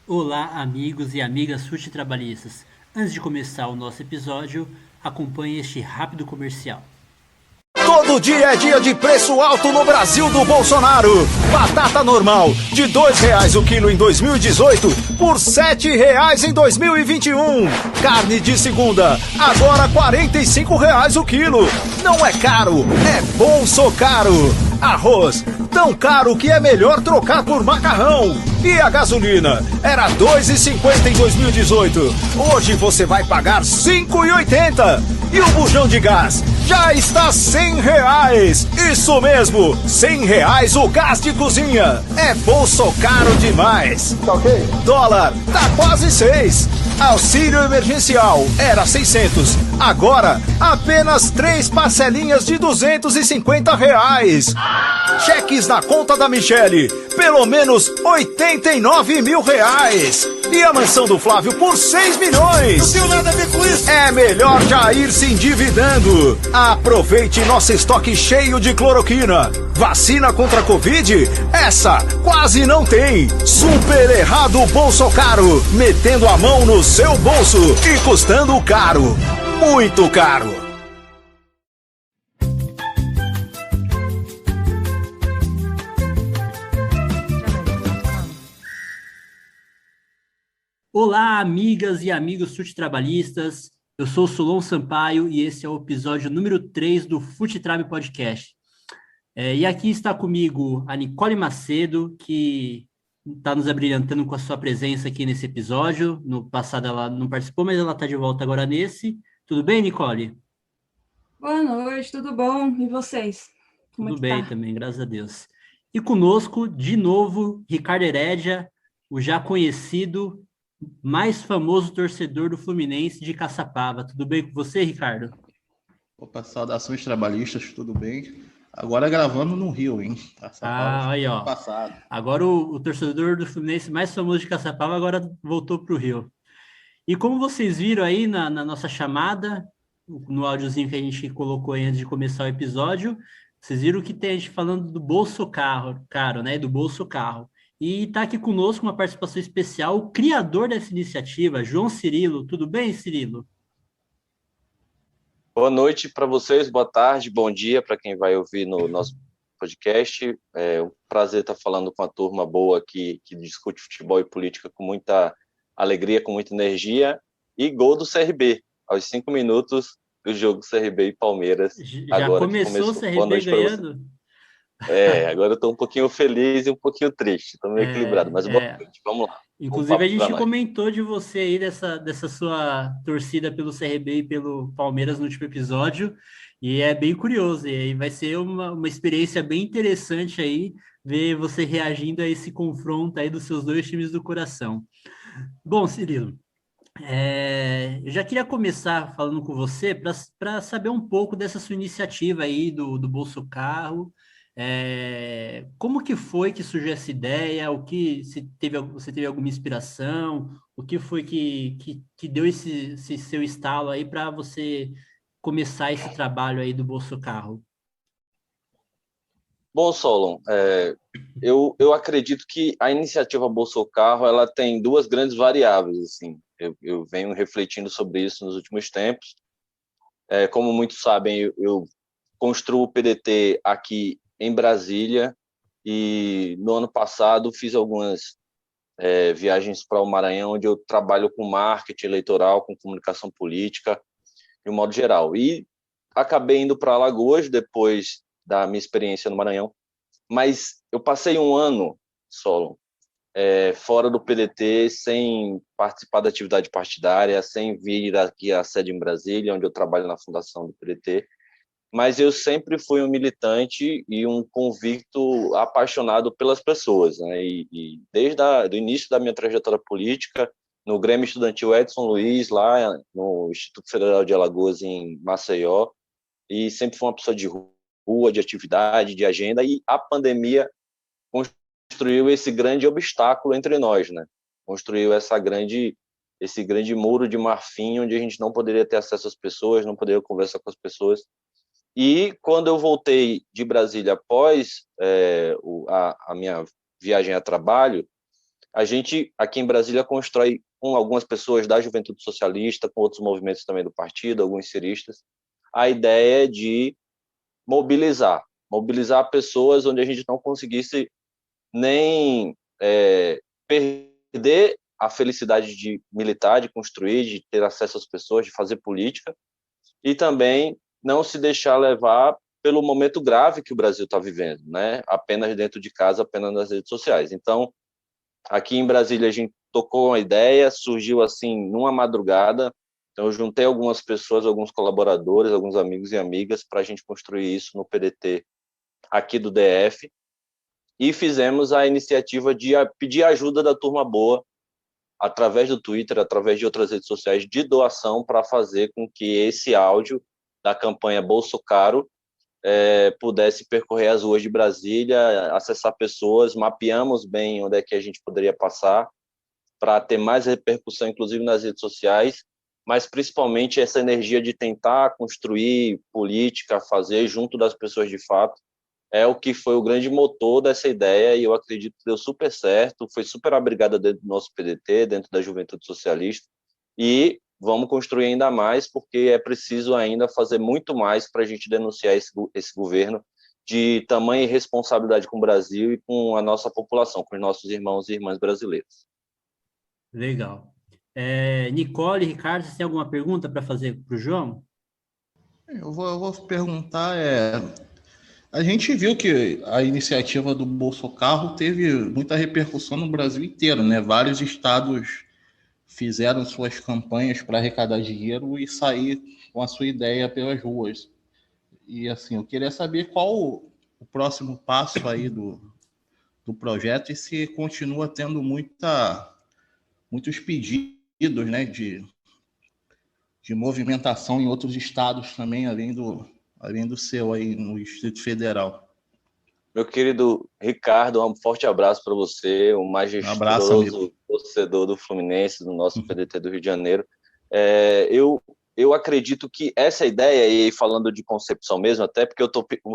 Olá, amigos e amigas fute-trabalhistas. Antes de começar o nosso episódio, acompanhe este rápido comercial. Todo dia é dia de preço alto no Brasil do Bolsonaro. Batata normal, de R$ 2 o quilo em 2018, por R$ 7 em 2021. Carne de segunda, agora R$ 45 o quilo. Não é caro, é bolso caro. Arroz, tão caro que é melhor trocar por macarrão. E a gasolina, era R$ 2,50 em 2018. Hoje você vai pagar R$ 5,80. E o bujão de gás já está R$ 100. Isso mesmo, R$ 100 o gás de cozinha. É bolso caro demais. Tá ok? Dólar tá quase 6. Auxílio emergencial era 600. Agora, apenas 3 parcelinhas de R$ 250. Cheques na conta da Michele, pelo menos R$ 89 mil. E a mansão do Flávio por 6 milhões. Não tenho nada a ver com isso. É melhor já ir se endividando. Aproveite nosso estoque cheio de cloroquina. Vacina contra a Covid? Essa quase não tem. Super errado bolso caro. Metendo a mão no seu bolso e custando caro. Muito caro. Olá, amigas e amigos fute-trabalhistas. Eu sou o Solon Sampaio e esse é o episódio número 3 do Fute-Trabe Podcast. E aqui está comigo a Nicole Macedo, que está nos abrilhantando com a sua presença aqui nesse episódio. No passado ela não participou, mas ela está de volta agora nesse. Tudo bem, Nicole? Boa noite, tudo bom? E vocês? Como é Tudo que bem tá? também, graças a Deus. E conosco, de novo, Ricardo Herédia, o já conhecido, mais famoso torcedor do Fluminense de Caçapava. Tudo bem com você, Ricardo? Opa, saudações trabalhistas, tudo bem? Agora gravando no Rio, hein? Caçapava foi Aí, ano ó. passado. Agora o torcedor do Fluminense mais famoso de Caçapava agora voltou para o Rio. E como vocês viram aí na nossa chamada, no áudiozinho que a gente colocou aí antes de começar o episódio, vocês viram que tem a gente falando do bolso caro, né? Do bolso carro. E está aqui conosco uma participação especial, o criador dessa iniciativa, João Cirilo. Tudo bem, Cirilo? Boa noite para vocês, boa tarde, bom dia para quem vai ouvir no nosso podcast. É um prazer estar falando com a turma boa aqui, que discute futebol e política com muita alegria, com muita energia. E gol do CRB, aos 5 minutos do jogo CRB e Palmeiras, Já agora que começou o começou. Boa CRB noite para você. ganhando? Agora eu estou um pouquinho feliz e um pouquinho triste, estou meio equilibrado, mas boa noite, vamos lá. Bom Inclusive, a papo para gente nós. comentou de você aí, dessa sua torcida pelo CRB e pelo Palmeiras no último episódio, e é bem curioso, e aí vai ser uma experiência bem interessante aí, ver você reagindo a esse confronto aí dos seus dois times do coração. Bom, Cirilo, eu já queria começar falando com você para saber um pouco dessa sua iniciativa aí do Bolso Carro. Como que foi que surgiu essa ideia? O que você teve alguma inspiração? O que foi que deu esse seu estalo aí para você começar esse trabalho aí do Bolso Carro? Bom, Solon, eu acredito que a iniciativa Bolsa Carro ela tem duas grandes variáveis. Assim, eu venho refletindo sobre isso nos últimos tempos. Como muitos sabem, eu construo o PDT aqui em Brasília e no ano passado fiz algumas viagens para o Maranhão, onde eu trabalho com marketing eleitoral, com comunicação política, de um modo geral. E acabei indo para Alagoas depois da minha experiência no Maranhão, mas eu passei um ano solo, fora do PDT, sem participar da atividade partidária, sem vir aqui à sede em Brasília, onde eu trabalho na fundação do PDT, mas eu sempre fui um militante e um convicto apaixonado pelas pessoas, né? E desde o início da minha trajetória política, no Grêmio Estudantil Edson Luiz, lá no Instituto Federal de Alagoas, em Maceió, e sempre fui uma pessoa de rua, de atividade, de agenda, e a pandemia construiu esse grande obstáculo entre nós, né? Construiu esse grande muro de marfim, onde a gente não poderia ter acesso às pessoas, não poderia conversar com as pessoas. E quando eu voltei de Brasília após a minha viagem a trabalho, A gente, aqui em Brasília, constrói com algumas pessoas da Juventude Socialista, com outros movimentos também do partido, alguns ciristas, a ideia de mobilizar pessoas onde a gente não conseguisse nem perder a felicidade de militar, de construir, de ter acesso às pessoas, de fazer política, e também não se deixar levar pelo momento grave que o Brasil está vivendo, né? Apenas dentro de casa, apenas nas redes sociais. Então, aqui em Brasília, a gente tocou uma ideia, surgiu assim, numa madrugada. Então, eu juntei algumas pessoas, alguns colaboradores, alguns amigos e amigas, para a gente construir isso no PDT aqui do DF, e fizemos a iniciativa de pedir ajuda da Turma Boa, através do Twitter, através de outras redes sociais, de doação, para fazer com que esse áudio da campanha Bolsocaro pudesse percorrer as ruas de Brasília, acessar pessoas. Mapeamos bem onde é que a gente poderia passar para ter mais repercussão, inclusive nas redes sociais, mas principalmente essa energia de tentar construir política, fazer junto das pessoas de fato, é o que foi o grande motor dessa ideia, e eu acredito que deu super certo, foi super abrigada dentro do nosso PDT, dentro da Juventude Socialista, e vamos construir ainda mais, porque é preciso ainda fazer muito mais para a gente denunciar esse governo de tamanha irresponsabilidade com o Brasil e com a nossa população, com os nossos irmãos e irmãs brasileiros. Legal. Nicole, Ricardo, vocês têm alguma pergunta para fazer para o João? Eu vou perguntar, a gente viu que a iniciativa do Bolsocarro teve muita repercussão no Brasil inteiro, né? Vários estados fizeram suas campanhas para arrecadar dinheiro e sair com a sua ideia pelas ruas. E assim, eu queria saber qual o próximo passo aí do projeto, e se continua tendo muitos pedidos, né, de movimentação em outros estados também, além do seu aí no Distrito Federal. Meu querido Ricardo, um forte abraço para você, um Um abraço, amigo. majestoso torcedor do Fluminense, do nosso PDT do Rio de Janeiro. Eu acredito que essa ideia, e falando de concepção mesmo, até porque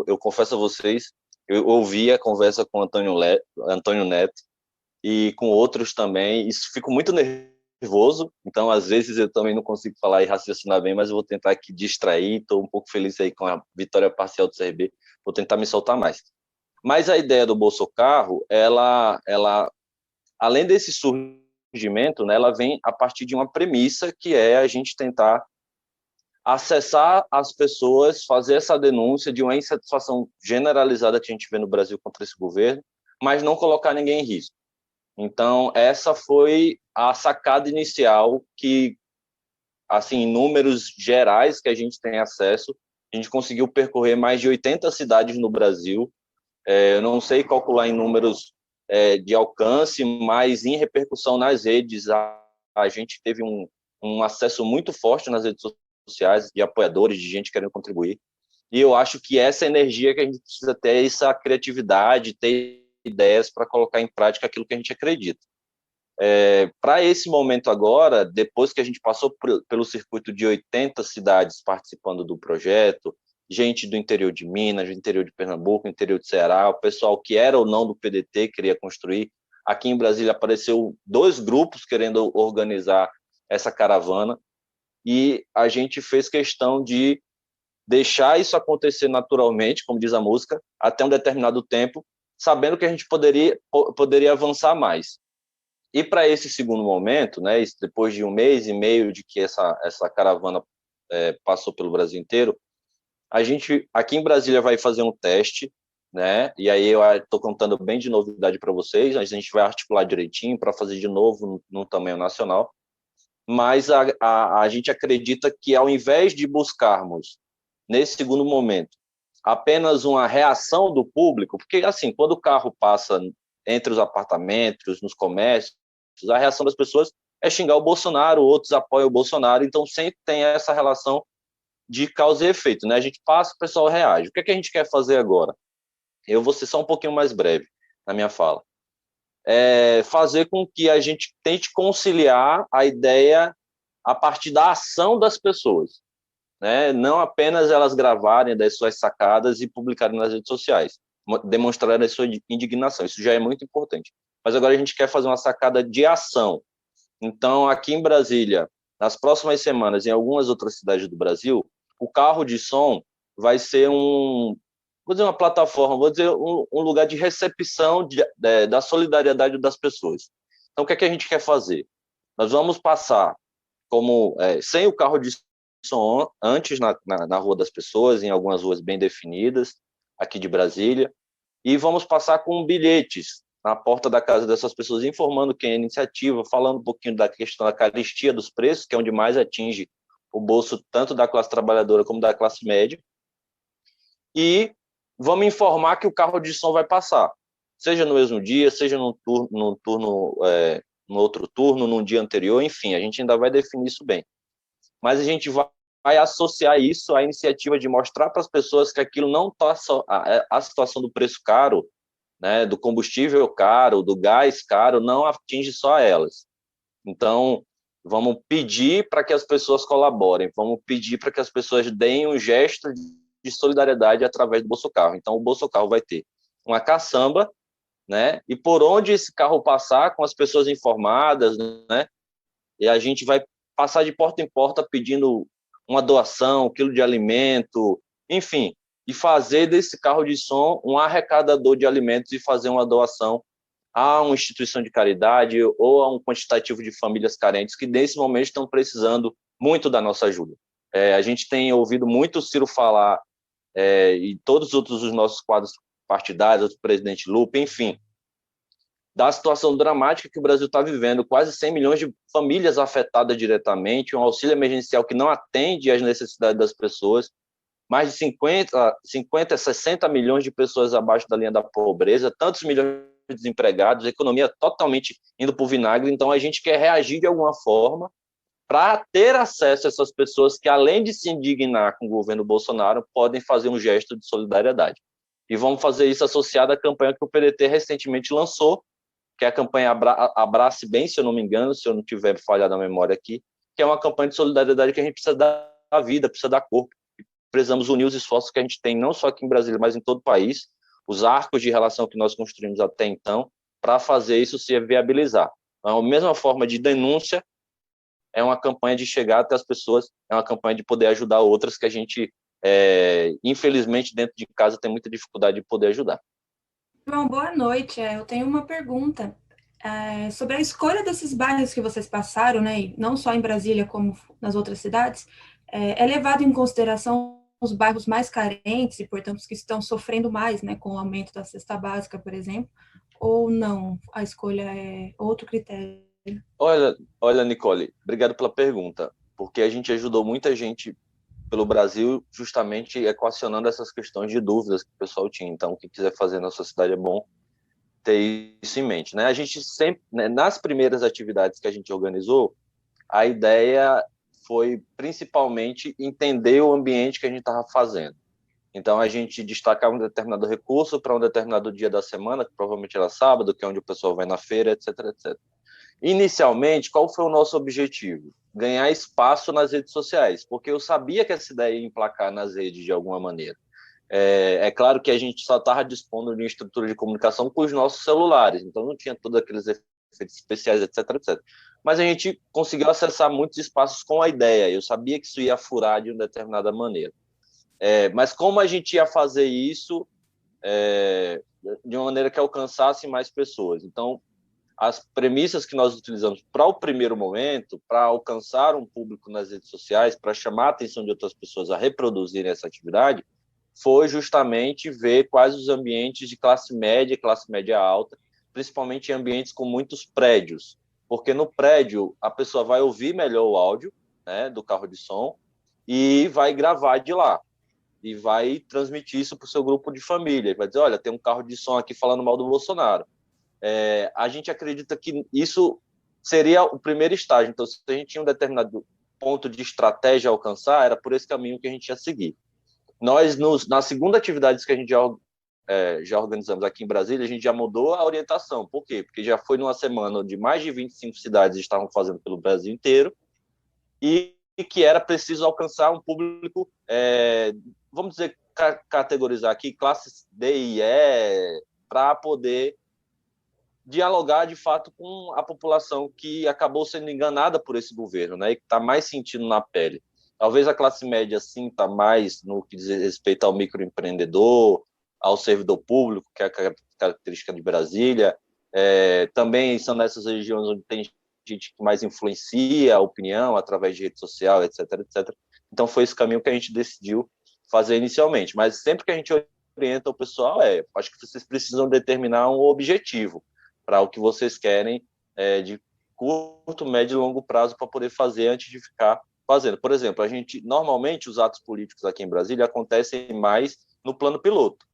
eu confesso a vocês, eu ouvi a conversa com Antônio Neto e com outros também, e fico muito nervoso, então às vezes eu também não consigo falar e raciocinar bem, mas eu vou tentar aqui distrair, estou um pouco feliz aí com a vitória parcial do CRB, vou tentar me soltar mais. Mas a ideia do Bolsocarro, ela além desse surgimento, né, ela vem a partir de uma premissa, que é a gente tentar acessar as pessoas, fazer essa denúncia de uma insatisfação generalizada que a gente vê no Brasil contra esse governo, mas não colocar ninguém em risco. Então, essa foi a sacada inicial que, assim, em números gerais que a gente tem acesso, a gente conseguiu percorrer mais de 80 cidades no Brasil. Eu não sei calcular em números de alcance, mas em repercussão nas redes, a gente teve um acesso muito forte nas redes sociais, de apoiadores, de gente querendo contribuir. E eu acho que essa energia que a gente precisa ter, essa criatividade, ter ideias para colocar em prática aquilo que a gente acredita. Para esse momento agora, depois que a gente passou pelo circuito de 80 cidades participando do projeto, gente do interior de Minas, do interior de Pernambuco, do interior de Ceará, o pessoal que era ou não do PDT queria construir. Aqui em Brasília apareceu 2 grupos querendo organizar essa caravana, e a gente fez questão de deixar isso acontecer naturalmente, como diz a música, até um determinado tempo, sabendo que a gente poderia avançar mais. E para esse segundo momento, né, depois de 1 mês e meio de que essa caravana passou pelo Brasil inteiro, a gente, aqui em Brasília, vai fazer um teste, né? E aí eu estou contando bem de novidade para vocês, a gente vai articular direitinho para fazer de novo no tamanho nacional, mas a gente acredita que, ao invés de buscarmos, nesse segundo momento, apenas uma reação do público, porque, assim, quando o carro passa entre os apartamentos, nos comércios, a reação das pessoas é xingar o Bolsonaro, outros apoiam o Bolsonaro, então sempre tem essa relação de causa e efeito, né? A gente passa, o pessoal reage. O que a gente quer fazer agora? Eu vou ser só um pouquinho mais breve na minha fala. Fazer com que a gente tente conciliar a ideia a partir da ação das pessoas, né? Não apenas elas gravarem das suas sacadas e publicarem nas redes sociais, demonstrarem a sua indignação. Isso já é muito importante. Mas agora a gente quer fazer uma sacada de ação. Então, aqui em Brasília, nas próximas semanas, em algumas outras cidades do Brasil, o carro de som vai ser vou dizer uma plataforma, vou dizer um lugar de recepção da solidariedade das pessoas. Então, o que é que a gente quer fazer? Nós vamos passar sem o carro de som antes na Rua das Pessoas, em algumas ruas bem definidas, aqui de Brasília, e vamos passar com bilhetes na porta da casa dessas pessoas, informando quem é a iniciativa, falando um pouquinho da questão da carestia dos preços, que é onde mais atinge o bolso tanto da classe trabalhadora como da classe média, e vamos informar que o carro de som vai passar, seja no mesmo dia, seja no outro turno, num dia anterior, enfim, a gente ainda vai definir isso bem. Mas a gente vai associar isso à iniciativa de mostrar para as pessoas que aquilo não está só a situação do preço caro, né, do combustível caro, do gás caro, não atinge só elas. Então, vamos pedir para que as pessoas colaborem, vamos pedir para que as pessoas deem um gesto de solidariedade através do Bolsa Carro. Então, o Bolsa Carro vai ter uma caçamba, né, e por onde esse carro passar, com as pessoas informadas, né, e a gente vai passar de porta em porta pedindo uma doação, 1 quilo de alimento, enfim, e fazer desse carro de som um arrecadador de alimentos e fazer uma doação a uma instituição de caridade ou a um quantitativo de famílias carentes que, nesse momento, estão precisando muito da nossa ajuda. A gente tem ouvido muito o Ciro falar, e todos os nossos quadros partidários, o presidente Lupe, enfim, da situação dramática que o Brasil está vivendo, quase 100 milhões de famílias afetadas diretamente, um auxílio emergencial que não atende às necessidades das pessoas, mais de 60 milhões de pessoas abaixo da linha da pobreza, tantos milhões de desempregados, a economia totalmente indo para o vinagre. Então, a gente quer reagir de alguma forma para ter acesso a essas pessoas que, além de se indignar com o governo Bolsonaro, podem fazer um gesto de solidariedade. E vamos fazer isso associado à campanha que o PDT recentemente lançou, que é a campanha Abrace Bem, se eu não me engano, se eu não tiver falhado a memória aqui, que é uma campanha de solidariedade que a gente precisa dar vida, precisa dar corpo. Precisamos unir os esforços que a gente tem, não só aqui em Brasília, mas em todo o país, os arcos de relação que nós construímos até então, para fazer isso se viabilizar. Então, a mesma forma de denúncia, é uma campanha de chegar até as pessoas, é uma campanha de poder ajudar outras que a gente, infelizmente, dentro de casa tem muita dificuldade de poder ajudar. João, boa noite. Eu tenho uma pergunta sobre a escolha desses bairros que vocês passaram, né, e não só em Brasília, como nas outras cidades. É levado em consideração os bairros mais carentes e, portanto, os que estão sofrendo mais, né, com o aumento da cesta básica, por exemplo, ou não? A escolha é outro critério? Olha, Nicole, obrigado pela pergunta, porque a gente ajudou muita gente pelo Brasil justamente equacionando essas questões de dúvidas que o pessoal tinha. Então, quem quiser fazer na sua cidade é bom ter isso em mente, né? A gente sempre, né, nas primeiras atividades que a gente organizou, a ideia foi principalmente entender o ambiente que a gente estava fazendo. Então, a gente destacava um determinado recurso para um determinado dia da semana, que provavelmente era sábado, que é onde o pessoal vai na feira, etc, etc. Inicialmente, qual foi o nosso objetivo? Ganhar espaço nas redes sociais, porque eu sabia que essa ideia ia emplacar nas redes de alguma maneira. É claro que a gente só estava dispondo de uma estrutura de comunicação com os nossos celulares, então não tinha todos aqueles efeitos especiais, etc, etc. Mas a gente conseguiu acessar muitos espaços com a ideia. Eu sabia que isso ia furar de uma determinada maneira. Mas como a gente ia fazer isso de uma maneira que alcançasse mais pessoas? Então, as premissas que nós utilizamos para o primeiro momento, para alcançar um público nas redes sociais, para chamar a atenção de outras pessoas a reproduzirem essa atividade, foi justamente ver quais os ambientes de classe média alta, principalmente em ambientes com muitos prédios, porque no prédio a pessoa vai ouvir melhor o áudio, né, do carro de som e vai gravar de lá e vai transmitir isso para o seu grupo de família. Vai dizer, olha, tem um carro de som aqui falando mal do Bolsonaro. A gente acredita que isso seria o primeiro estágio. Então, se a gente tinha um determinado ponto de estratégia a alcançar, era por esse caminho que a gente ia seguir. Nós, na segunda atividade que a gente já organizamos aqui em Brasília, a gente já mudou a orientação. Por quê? Porque já foi numa semana onde mais de 25 cidades estavam fazendo pelo Brasil inteiro e que era preciso alcançar um público, vamos dizer, categorizar aqui classes D e E para poder dialogar de fato com a população que acabou sendo enganada por esse governo, né, e que está mais sentindo na pele. Talvez a classe média, sim, está mais no que diz respeito ao microempreendedor, ao servidor público, que é a característica de Brasília. Também são nessas regiões onde tem gente que mais influencia a opinião através de rede social, etc, etc. Então, foi esse caminho que a gente decidiu fazer inicialmente. Mas sempre que a gente orienta o pessoal, acho que vocês precisam determinar um objetivo para o que vocês querem de curto, médio e longo prazo para poder fazer antes de ficar fazendo. Por exemplo, normalmente os atos políticos aqui em Brasília acontecem mais no plano piloto,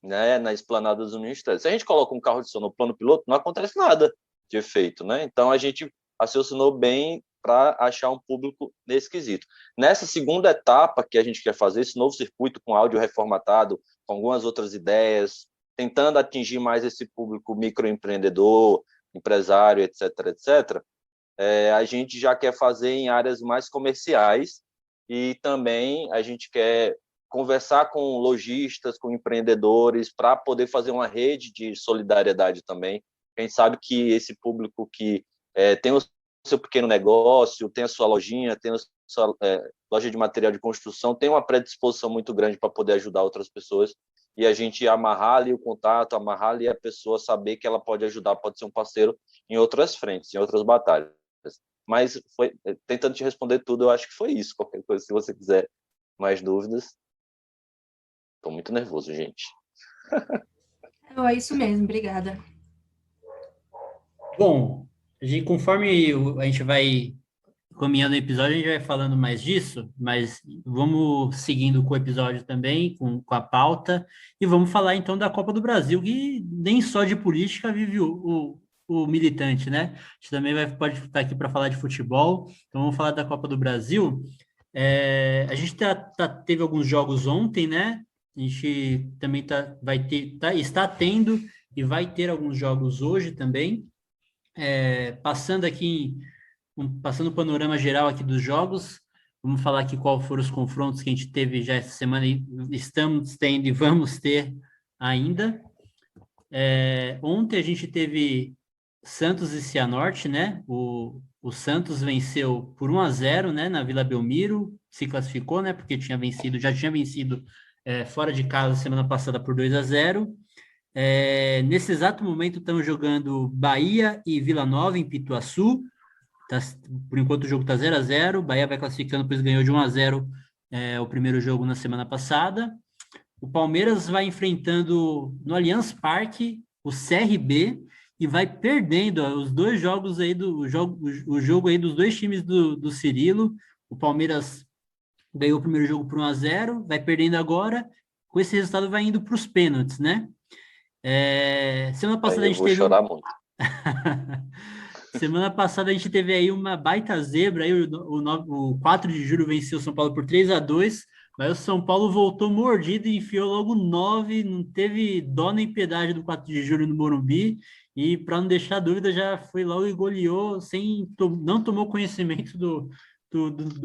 né, na esplanada dos ministérios. Se a gente coloca um carro de som no plano piloto, não acontece nada de efeito, né? Então a gente raciocinou bem para achar um público nesse quesito. Nessa segunda etapa que a gente quer fazer, esse novo circuito com áudio reformatado, com algumas outras ideias, tentando atingir mais esse público microempreendedor, empresário, etc, etc, a gente já quer fazer em áreas mais comerciais e também a gente quer conversar com lojistas, com empreendedores, para poder fazer uma rede de solidariedade também. A gente sabe que esse público que tem o seu pequeno negócio, tem a sua lojinha, tem a sua loja de material de construção, tem uma predisposição muito grande para poder ajudar outras pessoas, e a gente amarrar ali o contato, amarrar ali a pessoa, saber que ela pode ajudar, pode ser um parceiro em outras frentes, em outras batalhas. Mas tentando te responder tudo, eu acho que foi isso. Qualquer coisa, se você quiser mais dúvidas. Estou muito nervoso, gente. É isso mesmo, obrigada. Bom, conforme a gente vai caminhando o episódio, a gente vai falando mais disso, mas vamos seguindo com o episódio também, com a pauta, e vamos falar então da Copa do Brasil, que nem só de política vive o militante, né? A gente também pode estar aqui para falar de futebol, então vamos falar da Copa do Brasil. A gente teve alguns jogos ontem, né? A gente também está tendo e vai ter alguns jogos hoje também. Passando o panorama geral aqui dos jogos, vamos falar aqui qual foram os confrontos que a gente teve já essa semana e estamos tendo e vamos ter ainda. Ontem a gente teve Santos e Cianorte, né? O Santos venceu por 1-0, né? Na Vila Belmiro, se classificou, né? Porque já tinha vencido fora de casa semana passada por 2-0. Nesse exato momento estão jogando Bahia e Vila Nova em Pituaçu. Por enquanto o jogo está 0-0. Bahia vai classificando, pois ganhou de 1-0 o primeiro jogo na semana passada. O Palmeiras vai enfrentando no Allianz Parque o CRB e vai perdendo os dois jogos aí o jogo aí dos dois times do Cirilo. O Palmeiras ganhou o primeiro jogo por 1-0, vai perdendo agora. Com esse resultado vai indo para os pênaltis, né? Semana passada a gente teve... chorar muito. Semana passada a gente teve aí uma baita zebra, aí o 4 de julho venceu o São Paulo por 3-2, mas o São Paulo voltou mordido e enfiou logo 9, não teve dó nem piedade do 4 de julho no Morumbi, e para não deixar dúvida, já foi logo e goleou, não tomou conhecimento do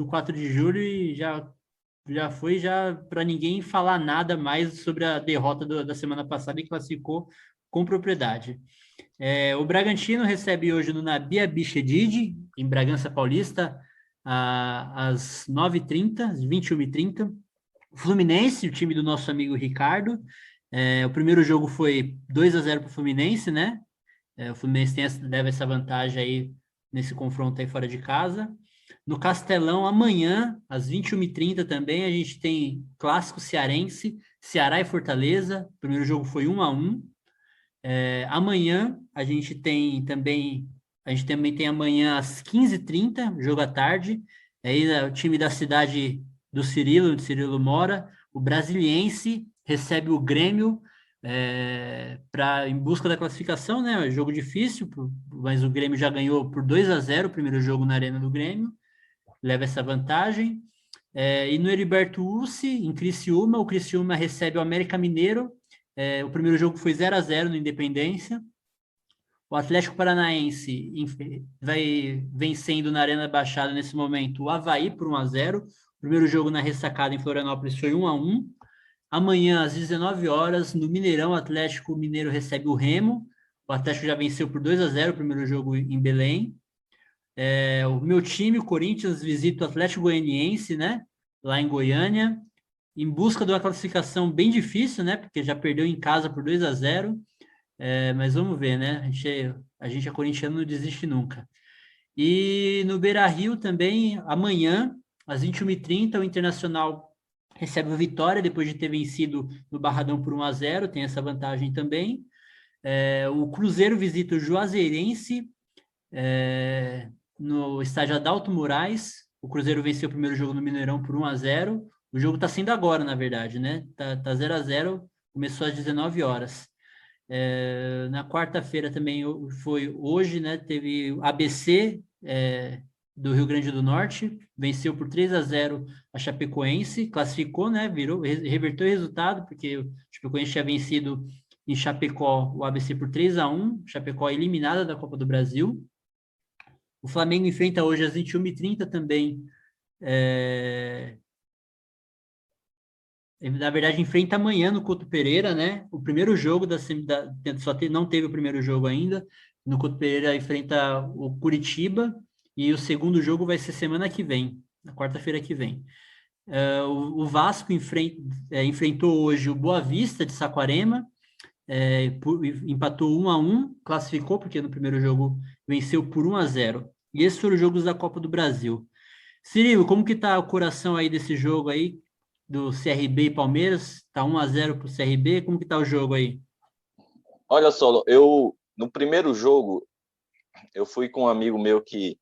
4 de julho e já foi para ninguém falar nada mais sobre a derrota da semana passada e classificou com propriedade. O Bragantino recebe hoje no Nabi Abichedid, em Bragança Paulista, às 9h30, às 21h30. O Fluminense, o time do nosso amigo Ricardo. O primeiro jogo foi 2-0 para o Fluminense, né? O Fluminense leva essa vantagem aí nesse confronto aí fora de casa. No Castelão, amanhã, às 21h30 também, a gente tem clássico cearense, Ceará e Fortaleza. O primeiro jogo foi 1-1. Amanhã a gente também tem amanhã às 15h30, jogo à tarde, aí o time da cidade do Cirilo, onde Cirilo mora, o Brasiliense recebe o Grêmio em busca da classificação, né? Jogo difícil, mas o Grêmio já ganhou por 2-0 o primeiro jogo na Arena do Grêmio, leva essa vantagem. E no Heriberto Ussi, em Criciúma, o Criciúma recebe o América Mineiro. O primeiro jogo foi 0-0 no Independência. O Atlético Paranaense vai vencendo na Arena Baixada nesse momento o Avaí por 1-0. O primeiro jogo na Ressacada em Florianópolis foi 1-1. Amanhã, às 19 horas, no Mineirão, o Atlético Mineiro recebe o Remo. O Atlético já venceu por 2-0 o primeiro jogo em Belém. O meu time, o Corinthians, visita o Atlético Goianiense, né? Lá em Goiânia, em busca de uma classificação bem difícil, né? Porque já perdeu em casa por 2-0. Mas vamos ver, né? A gente é corintiano, não desiste nunca. E no Beira-Rio também, amanhã, às 21h30, o Internacional recebe o Vitória, depois de ter vencido no Barradão por 1-0, tem essa vantagem também. O Cruzeiro visita o Juazeirense, no estádio Adalto Moraes. O Cruzeiro venceu o primeiro jogo no Mineirão por 1-0. O jogo está sendo agora, na verdade, né? Tá 0-0, começou às 19 horas. Na quarta-feira também foi hoje, né? Teve o ABC do Rio Grande do Norte, venceu por 3-0 a Chapecoense, classificou, né? Reverteu o resultado, porque o Chapecoense tinha vencido em Chapecó o ABC por 3-1, Chapecó eliminada da Copa do Brasil. O Flamengo enfrenta hoje às 21h30 também. Na verdade, enfrenta amanhã no Couto Pereira, né? O primeiro jogo não teve o primeiro jogo ainda. No Couto Pereira enfrenta o Curitiba e o segundo jogo vai ser semana que vem, na quarta-feira que vem. O Vasco enfrentou hoje o Boa Vista de Saquarema, empatou 1-1, classificou porque no primeiro jogo venceu por 1-0. E esses foram os jogos da Copa do Brasil. Cirilo, como que tá o coração aí desse jogo aí, do CRB e Palmeiras? Tá 1-0 pro CRB, como que tá o jogo aí? Olha só, no primeiro jogo, eu fui com um amigo meu que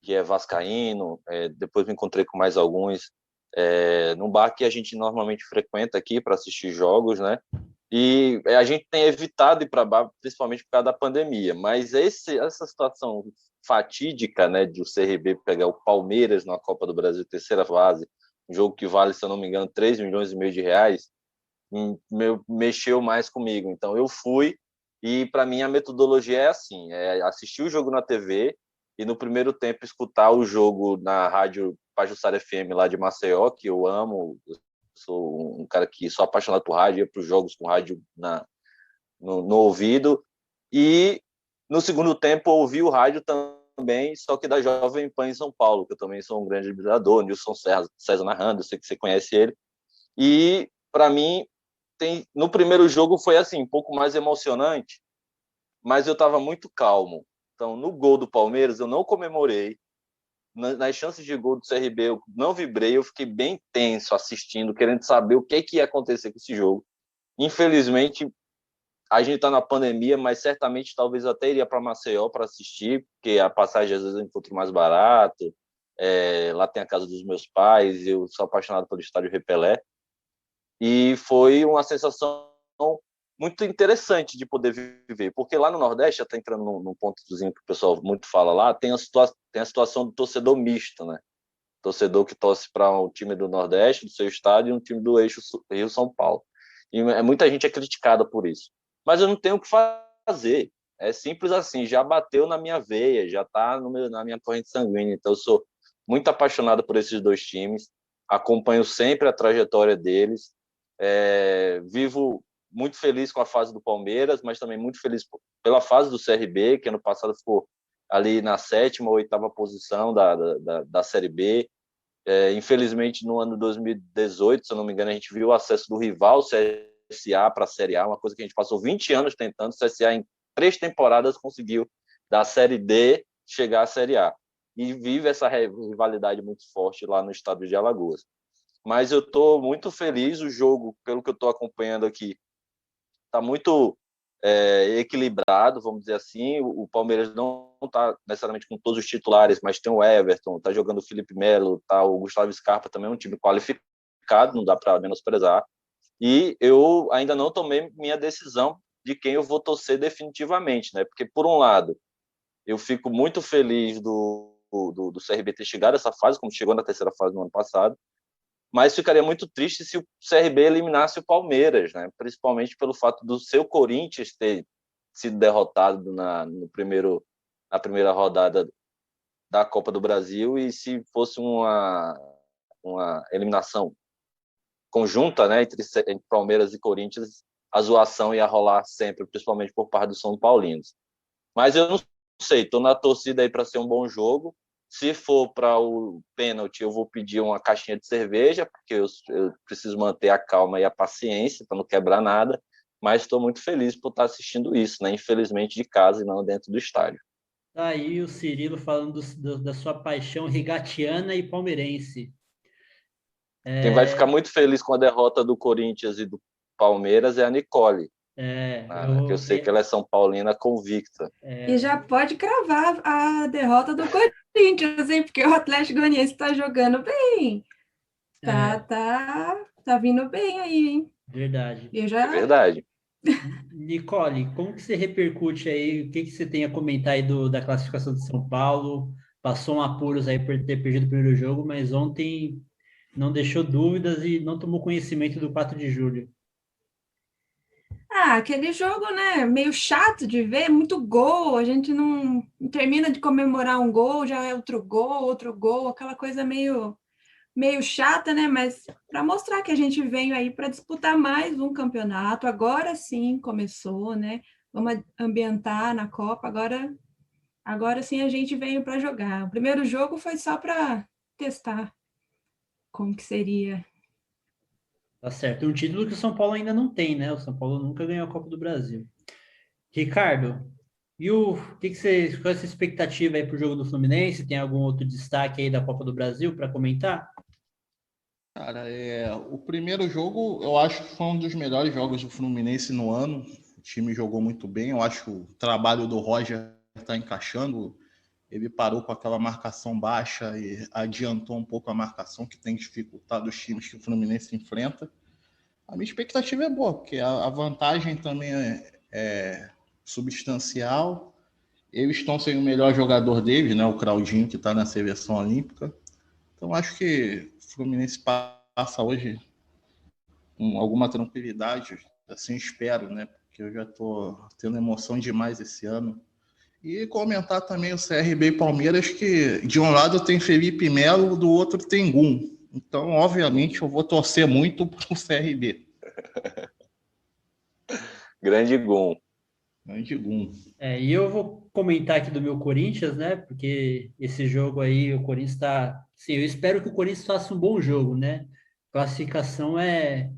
é vascaíno, depois me encontrei com mais alguns, num bar que a gente normalmente frequenta aqui para assistir jogos, né? E a gente tem evitado ir para bar, principalmente por causa da pandemia, mas essa situação fatídica, né, de o CRB pegar o Palmeiras na Copa do Brasil, terceira fase, um jogo que vale, se eu não me engano, 3,5 milhões de reais, mexeu mais comigo. Então eu fui, e para mim a metodologia é assim, assistir o jogo na TV e no primeiro tempo escutar o jogo na rádio Pajuçara FM lá de Maceió, que eu amo. Eu sou um cara que sou apaixonado por rádio, ia para os jogos com rádio no ouvido, e no segundo tempo ouvi o rádio também, só que da Jovem Pan em São Paulo, que eu também sou um grande admirador, Nilson César narrando, eu sei que você conhece ele. E para mim no primeiro jogo foi assim, um pouco mais emocionante, mas eu estava muito calmo. Então, no gol do Palmeiras, eu não comemorei. Nas chances de gol do CRB, eu não vibrei, eu fiquei bem tenso assistindo, querendo saber o que ia acontecer com esse jogo. Infelizmente, a gente está na pandemia, mas certamente talvez eu até iria para Maceió para assistir, porque a passagem às vezes eu encontro mais barato. Lá tem a casa dos meus pais, eu sou apaixonado pelo estádio Repelé. E foi uma sensação muito interessante de poder viver, porque lá no Nordeste, já está entrando num pontozinho que o pessoal muito fala lá, tem a situação do torcedor misto, né? Torcedor que torce para um time do Nordeste, do seu estado, e um time do eixo Rio-São Paulo. E muita gente é criticada por isso. Mas eu não tenho o que fazer. É simples assim, já bateu na minha veia, já está na minha corrente sanguínea. Então eu sou muito apaixonado por esses dois times, acompanho sempre a trajetória deles. Vivo muito feliz com a fase do Palmeiras, mas também muito feliz pela fase do CRB, que ano passado ficou ali na 7ª ou 8ª posição da Série B. Infelizmente, no ano 2018, se eu não me engano, a gente viu o acesso do rival CSA para a Série A, uma coisa que a gente passou 20 anos tentando. O CSA, em 3 temporadas, conseguiu da Série D chegar à Série A. E vive essa rivalidade muito forte lá no estado de Alagoas. Mas eu estou muito feliz. O jogo, pelo que eu estou acompanhando aqui, está muito equilibrado, vamos dizer assim. O Palmeiras não está necessariamente com todos os titulares, mas tem o Everton, está jogando o Felipe Melo, tá o Gustavo Scarpa também, um time qualificado, não dá para menosprezar. E eu ainda não tomei minha decisão de quem eu vou torcer definitivamente, né? Porque, por um lado, eu fico muito feliz do CRB ter chegado a essa fase, como chegou na terceira fase no ano passado, mas ficaria muito triste se o CRB eliminasse o Palmeiras, né? Principalmente pelo fato do seu Corinthians ter sido derrotado na primeira rodada da Copa do Brasil, e se fosse uma eliminação conjunta, né, entre Palmeiras e Corinthians, a zoação ia rolar sempre, principalmente por parte dos São Paulinos. Mas eu não sei, estou na torcida aí para ser um bom jogo. Se for para o pênalti, eu vou pedir uma caixinha de cerveja, porque eu preciso manter a calma e a paciência para não quebrar nada. Mas estou muito feliz por estar assistindo isso, né? Infelizmente de casa e não dentro do estádio. Tá aí o Cirilo falando da sua paixão rigatiana e palmeirense. Quem vai ficar muito feliz com a derrota do Corinthians e do Palmeiras é a Nicole, que eu sei que ela é São Paulina convicta. E já pode cravar a derrota do Corinthians, hein? Porque o Atlético Goianiense está jogando bem. Tá vindo bem aí, hein? Verdade. É verdade. Nicole, como que você repercute aí? O que você tem a comentar aí da classificação de São Paulo? Passou um apuros aí por ter perdido o primeiro jogo, mas ontem não deixou dúvidas e não tomou conhecimento do 4 de julho. Aquele jogo, né, meio chato de ver, muito gol, a gente não termina de comemorar um gol, já é outro gol, aquela coisa meio chata, né, mas para mostrar que a gente veio aí para disputar mais um campeonato, agora sim começou, né, vamos ambientar na Copa, agora sim a gente veio para jogar. O primeiro jogo foi só para testar como que seria. Tá certo. Um título que o São Paulo ainda não tem, né? O São Paulo nunca ganhou a Copa do Brasil. Ricardo, e qual é a sua expectativa aí para o jogo do Fluminense? Tem algum outro destaque aí da Copa do Brasil para comentar? Cara, o primeiro jogo eu acho que foi um dos melhores jogos do Fluminense no ano. O time jogou muito bem. Eu acho que o trabalho do Roger está encaixando. Ele parou com aquela marcação baixa e adiantou um pouco a marcação, que tem dificultado os times que o Fluminense enfrenta. A minha expectativa é boa, porque a vantagem também é substancial. Eles estão sem o melhor jogador deles, né, o Claudinho, que está na seleção olímpica. Então, acho que o Fluminense passa hoje com alguma tranquilidade, assim espero, né, porque eu já estou tendo emoção demais esse ano. E comentar também o CRB e Palmeiras, que de um lado tem Felipe Melo, do outro tem Gum. Então, obviamente, eu vou torcer muito para o CRB. Grande Gum. Grande Gum. E eu vou comentar aqui do meu Corinthians, né? Porque esse jogo aí, o Corinthians está... Sim, eu espero que o Corinthians faça um bom jogo, né? Classificação é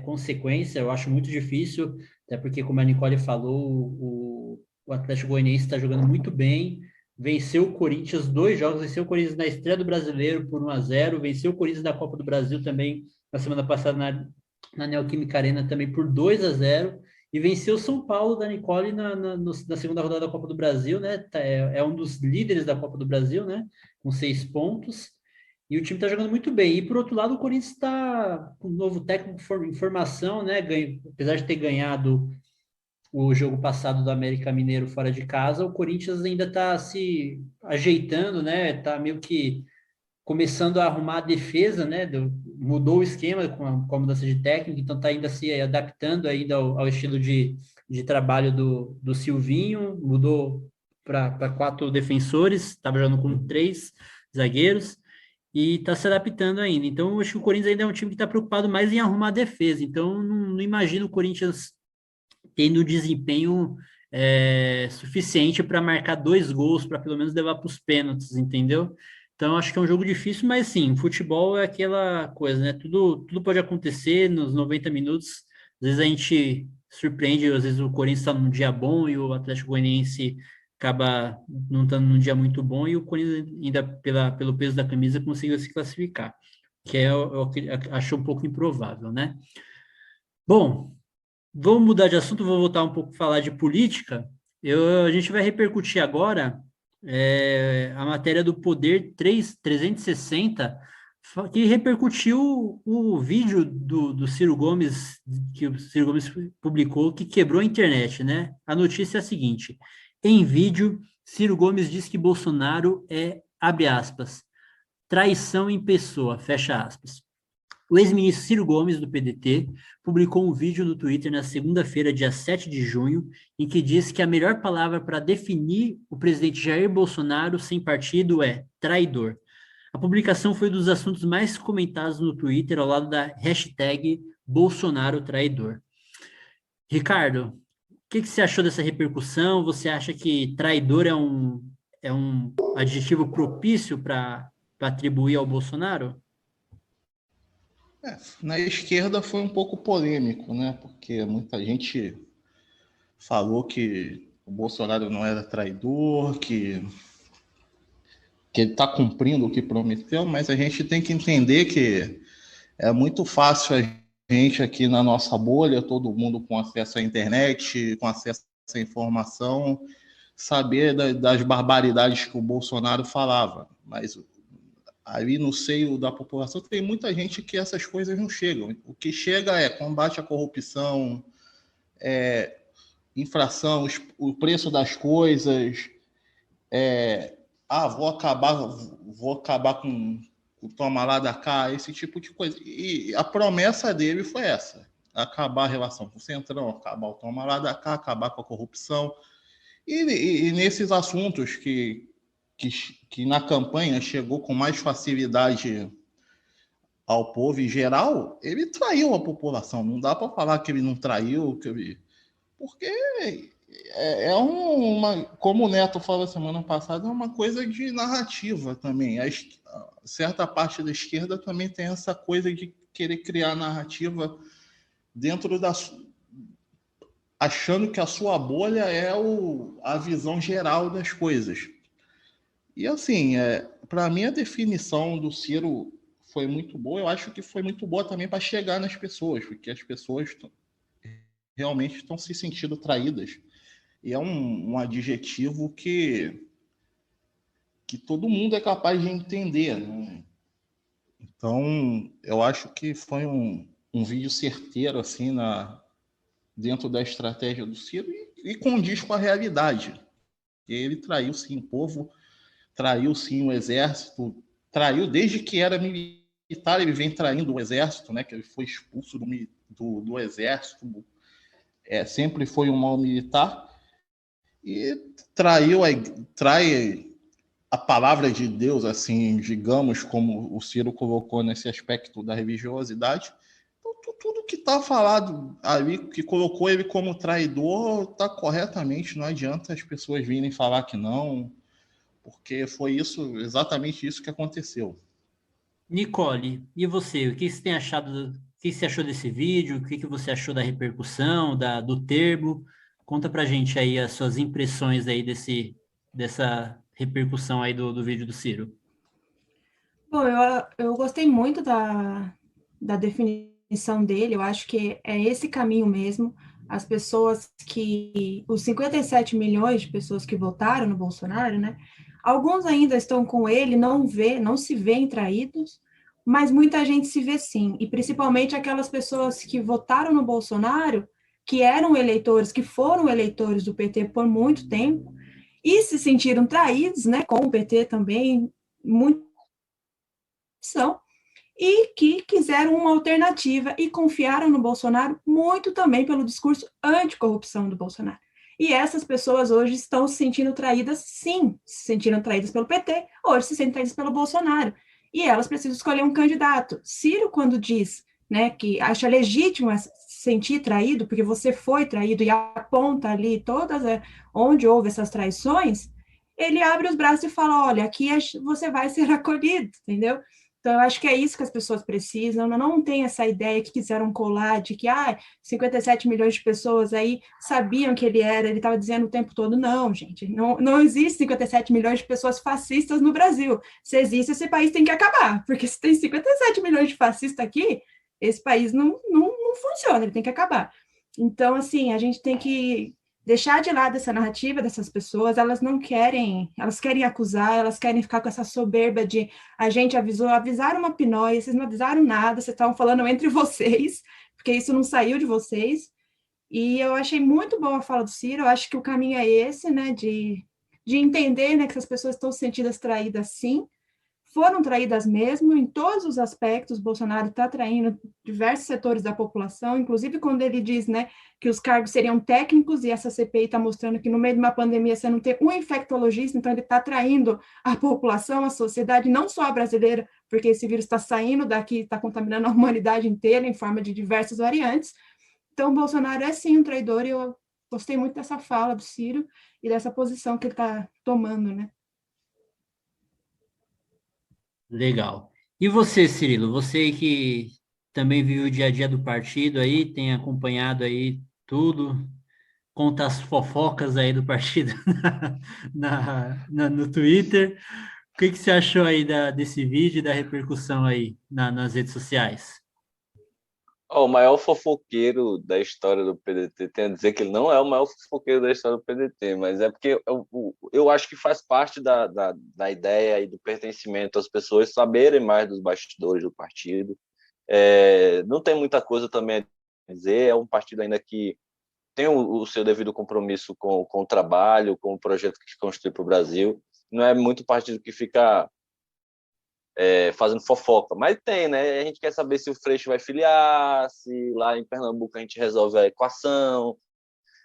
consequência, eu acho muito difícil, até porque, como a Nicole falou, o Atlético Goianiense está jogando muito bem, venceu o Corinthians 2 jogos, venceu o Corinthians na estreia do Brasileiro por 1-0, venceu o Corinthians na Copa do Brasil também, na semana passada na Neoquímica Arena também por 2-0, e venceu o São Paulo da Nicole na segunda rodada da Copa do Brasil, né? É um dos líderes da Copa do Brasil, né? Com 6 pontos. E o time está jogando muito bem. E, por outro lado, o Corinthians está com um novo técnico em formação, né? Apesar de ter ganhado o jogo passado do América Mineiro fora de casa, o Corinthians ainda está se ajeitando, né? Está meio que começando a arrumar a defesa, né? Mudou o esquema com a mudança de técnico, então está ainda se adaptando ainda ao estilo de trabalho do Silvinho, mudou para 4 defensores, estava jogando com 3 zagueiros, e está se adaptando ainda. Então, eu acho que o Corinthians ainda é um time que está preocupado mais em arrumar a defesa. Então, não imagino o Corinthians tendo desempenho suficiente para marcar 2 gols, para pelo menos levar para os pênaltis, entendeu? Então, acho que é um jogo difícil, mas sim, futebol é aquela coisa, né? Tudo pode acontecer nos 90 minutos. Às vezes a gente surpreende, às vezes o Corinthians está num dia bom e o Atlético Goianiense acaba não estando num dia muito bom e o Corinthians, ainda pelo peso da camisa, conseguiu se classificar, que eu acho um pouco improvável, né? Bom, vamos mudar de assunto, vou voltar um pouco a falar de política. A gente vai repercutir agora a matéria do Poder 360, que repercutiu o vídeo do Ciro Gomes, que o Ciro Gomes publicou, que quebrou a internet, né? A notícia é a seguinte: em vídeo, Ciro Gomes diz que Bolsonaro abre aspas, traição em pessoa, fecha aspas. O ex-ministro Ciro Gomes, do PDT, publicou um vídeo no Twitter na segunda-feira, dia 7 de junho, em que diz que a melhor palavra para definir o presidente Jair Bolsonaro sem partido é traidor. A publicação foi um dos assuntos mais comentados no Twitter, ao lado da hashtag Bolsonaro Traidor. Ricardo, o que você achou dessa repercussão? Você acha que traidor é um adjetivo propício para atribuir ao Bolsonaro? Na esquerda foi um pouco polêmico, né? Porque muita gente falou que o Bolsonaro não era traidor, que ele está cumprindo o que prometeu, mas a gente tem que entender que é muito fácil a gente aqui na nossa bolha, todo mundo com acesso à internet, com acesso à informação, saber das barbaridades que o Bolsonaro falava. Mas ali no seio da população tem muita gente que essas coisas não chegam. O que chega é combate à corrupção, infração, o preço das coisas, vou acabar com o toma lá da cá, esse tipo de coisa. E a promessa dele foi essa: acabar a relação com o Centrão, acabar o toma lá da cá, acabar com a corrupção. E nesses assuntos que na campanha chegou com mais facilidade ao povo em geral, ele traiu a população. Não dá para falar que ele não traiu, porque como o Neto falou semana passada, é uma coisa de narrativa também. Certa parte da esquerda também tem essa coisa de querer criar narrativa dentro achando que a sua bolha é a visão geral das coisas. E assim, para mim a definição do Ciro foi muito boa. Eu acho que foi muito boa também para chegar nas pessoas, porque as pessoas realmente estão se sentindo traídas. E é um adjetivo que todo mundo é capaz de entender, né? Então, eu acho que foi um vídeo certeiro assim, dentro da estratégia do Ciro e condiz com a realidade. Ele traiu sim o povo, traiu sim o exército, traiu desde que era militar, ele vem traindo o exército, né? Que ele foi expulso do exército, sempre foi um mau militar. E trai a palavra de Deus, assim, digamos, como o Ciro colocou nesse aspecto da religiosidade. Então, tudo que está falado ali, que colocou ele como traidor, está corretamente. Não adianta as pessoas virem falar que não, porque foi exatamente isso que aconteceu. Nicole, e você? O que você tem achado? O que você achou desse vídeo? O que você achou da repercussão, do termo? Conta pra gente aí as suas impressões aí dessa repercussão aí do vídeo do Ciro. Bom, eu gostei muito da definição dele, eu acho que é esse caminho mesmo. As pessoas os 57 milhões de pessoas que votaram no Bolsonaro, né? Alguns ainda estão com ele, não se veem traídos, mas muita gente se vê sim, e principalmente aquelas pessoas que votaram no Bolsonaro, que eram eleitores, que foram eleitores do PT por muito tempo, e se sentiram traídos, né, com o PT também, muito são, e que quiseram uma alternativa e confiaram no Bolsonaro muito também pelo discurso anticorrupção do Bolsonaro. E essas pessoas hoje estão se sentindo traídas, sim, se sentiram traídas pelo PT, hoje se sentem traídas pelo Bolsonaro. E elas precisam escolher um candidato. Ciro, quando diz, né, que acha legítimo se sentir traído, porque você foi traído e aponta ali onde houve essas traições, ele abre os braços e fala, olha, aqui você vai ser acolhido, entendeu? Então, eu acho que é isso que as pessoas precisam, não tem essa ideia que quiseram colar de que 57 milhões de pessoas aí sabiam que ele estava dizendo o tempo todo, não, gente, não existe 57 milhões de pessoas fascistas no Brasil. Se existe, esse país tem que acabar, porque se tem 57 milhões de fascistas aqui, esse país não funciona, ele tem que acabar. Então, assim, a gente tem que deixar de lado essa narrativa dessas pessoas, elas querem acusar, elas querem ficar com essa soberba de a gente avisaram uma pinóia, vocês não avisaram nada, vocês estavam falando entre vocês, porque isso não saiu de vocês, e eu achei muito boa a fala do Ciro, eu acho que o caminho é esse, né, de entender, né, que essas pessoas estão sentidas traídas sim, foram traídas mesmo, em todos os aspectos. Bolsonaro está traindo diversos setores da população, inclusive quando ele diz, né, que os cargos seriam técnicos, e essa CPI está mostrando que no meio de uma pandemia você não tem um infectologista, então ele está traindo a população, a sociedade, não só a brasileira, porque esse vírus está saindo daqui, está contaminando a humanidade inteira em forma de diversas variantes. Então, Bolsonaro é sim um traidor, e eu gostei muito dessa fala do Ciro e dessa posição que ele está tomando, né? Legal. E você, Cirilo, você que também vive o dia a dia do partido aí, tem acompanhado aí tudo, conta as fofocas aí do partido no Twitter. O que você achou aí desse vídeo e da repercussão aí nas redes sociais? Ó, o maior fofoqueiro da história do PDT, tem a dizer que ele não é o maior fofoqueiro da história do PDT, mas é porque eu acho que faz parte da ideia e do pertencimento às pessoas saberem mais dos bastidores do partido. Não tem muita coisa também a dizer, é um partido ainda que tem o seu devido compromisso com o trabalho, com o projeto que construiu para o Brasil. Não é muito partido que fica fazendo fofoca, mas tem, né? A gente quer saber se o Freixo vai filiar, se lá em Pernambuco a gente resolve a equação,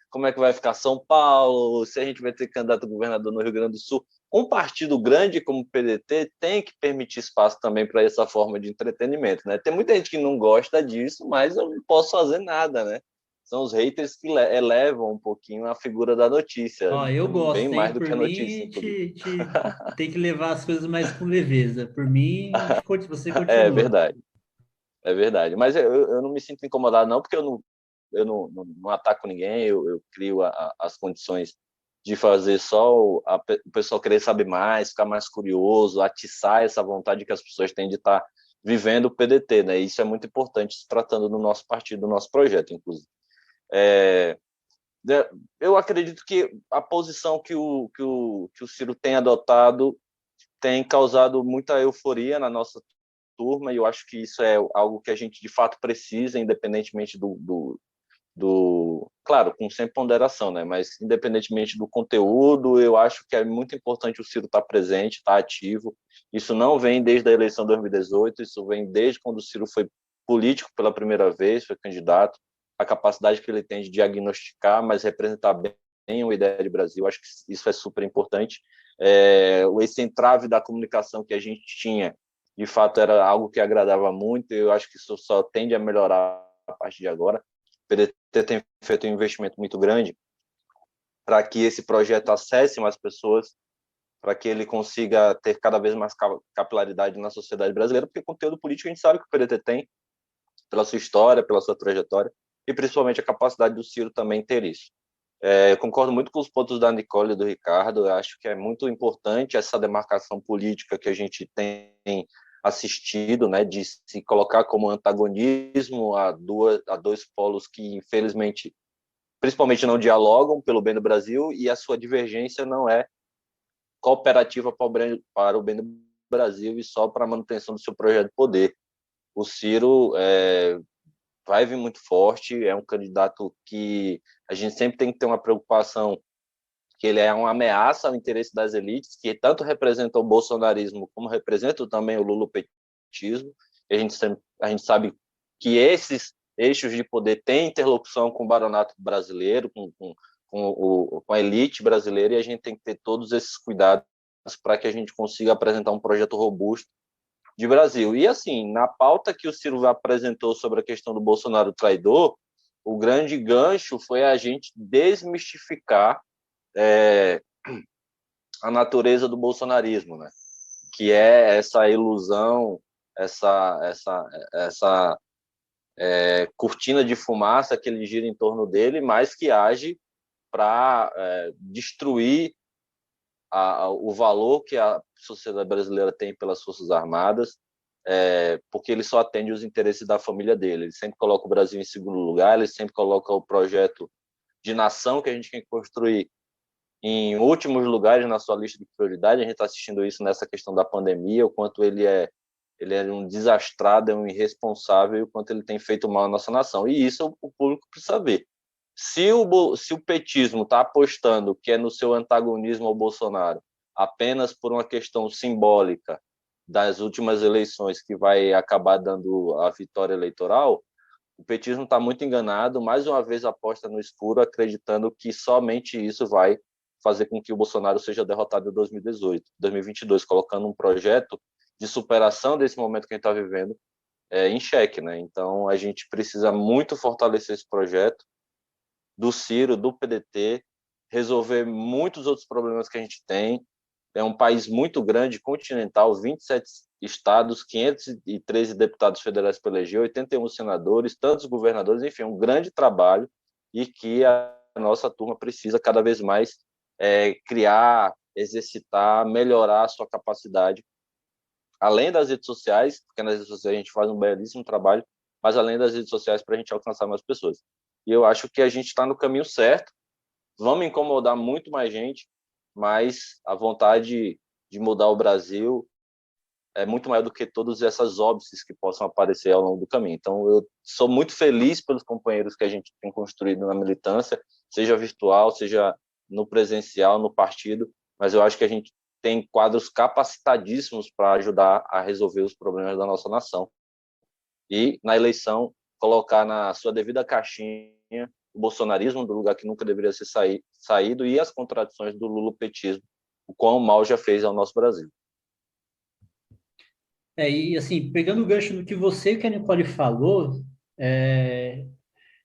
como é que vai ficar São Paulo, se a gente vai ter candidato a governador no Rio Grande do Sul. Um partido grande como o PDT tem que permitir espaço também para essa forma de entretenimento, né? Tem muita gente que não gosta disso, mas eu não posso fazer nada, né? São os haters que elevam um pouquinho a figura da notícia, Ó, eu bem gosto, mais hein? do que Por a notícia, mim, inclusive. tem que levar as coisas mais com leveza. Por mim, você É continua. verdade. É verdade, mas eu não me sinto incomodado, não, porque eu não ataco ninguém, eu crio as condições de fazer só o pessoal querer saber mais, ficar mais curioso, atiçar essa vontade que as pessoas têm de estar vivendo o PDT, né? Isso é muito importante, se tratando do nosso partido, do nosso projeto, inclusive. É, eu acredito que a posição que o Ciro tem adotado tem causado muita euforia na nossa turma, e eu acho que isso é algo que a gente de fato precisa, independentemente claro, com sempre ponderação, né? Mas independentemente do conteúdo, eu acho que é muito importante o Ciro estar presente, estar ativo. Isso não vem desde a eleição de 2018, isso vem desde quando o Ciro foi político pela primeira vez, foi candidato, a capacidade que ele tem de diagnosticar, mas representar bem a ideia de Brasil, acho que isso é super importante. Esse entrave da comunicação que a gente tinha, de fato, era algo que agradava muito, e eu acho que isso só tende a melhorar a partir de agora. O PDT tem feito um investimento muito grande para que esse projeto acesse mais pessoas, para que ele consiga ter cada vez mais capilaridade na sociedade brasileira, porque conteúdo político a gente sabe que o PDT tem, pela sua história, pela sua trajetória, e principalmente a capacidade do Ciro também ter isso. Eu concordo muito com os pontos da Nicole e do Ricardo, eu acho que é muito importante essa demarcação política que a gente tem assistido, né, de se colocar como antagonismo a dois polos que, infelizmente, principalmente não dialogam pelo bem do Brasil, e a sua divergência não é cooperativa para o bem do Brasil e só para a manutenção do seu projeto de poder. O Ciro vai vir muito forte, é um candidato que a gente sempre tem que ter uma preocupação que ele é uma ameaça ao interesse das elites, que tanto representa o bolsonarismo como representa também o lulopetismo. A gente sabe que esses eixos de poder têm interlocução com o baronato brasileiro, com a elite brasileira, e a gente tem que ter todos esses cuidados para que a gente consiga apresentar um projeto robusto de Brasil. E, assim, na pauta que o Ciro apresentou sobre a questão do Bolsonaro traidor, o grande gancho foi a gente desmistificar a natureza do bolsonarismo, né? Que é essa ilusão, essa cortina de fumaça que ele gira em torno dele, mas que age para destruir o valor que a sociedade brasileira tem pelas Forças Armadas, porque ele só atende os interesses da família dele. Ele sempre coloca o Brasil em segundo lugar, ele sempre coloca o projeto de nação que a gente tem que construir em últimos lugares na sua lista de prioridade. A gente está assistindo isso nessa questão da pandemia, o quanto ele é um desastrado, é um irresponsável, e o quanto ele tem feito mal à nossa nação. E isso o público precisa ver. Se o petismo está apostando que é no seu antagonismo ao Bolsonaro apenas por uma questão simbólica das últimas eleições que vai acabar dando a vitória eleitoral, o petismo está muito enganado, mais uma vez aposta no escuro, acreditando que somente isso vai fazer com que o Bolsonaro seja derrotado em 2022, colocando um projeto de superação desse momento que a gente está vivendo em xeque, né? Então, a gente precisa muito fortalecer esse projeto do Ciro, do PDT, resolver muitos outros problemas que a gente tem. É um país muito grande, continental, 27 estados, 513 deputados federais para eleger, 81 senadores, tantos governadores, enfim, um grande trabalho e que a nossa turma precisa cada vez mais criar, exercitar, melhorar a sua capacidade, além das redes sociais, porque nas redes sociais a gente faz um belíssimo trabalho, mas além das redes sociais para a gente alcançar mais pessoas. E eu acho que a gente está no caminho certo, vamos incomodar muito mais gente, mas a vontade de mudar o Brasil é muito maior do que todas essas óbices que possam aparecer ao longo do caminho. Então, eu sou muito feliz pelos companheiros que a gente tem construído na militância, seja virtual, seja no presencial, no partido, mas eu acho que a gente tem quadros capacitadíssimos para ajudar a resolver os problemas da nossa nação. E, na eleição, colocar na sua devida caixinha o bolsonarismo do lugar que nunca deveria ser saído e as contradições do lulopetismo, o quão mal já fez ao nosso Brasil. E assim, pegando o gancho do que você e que a Nicole falou,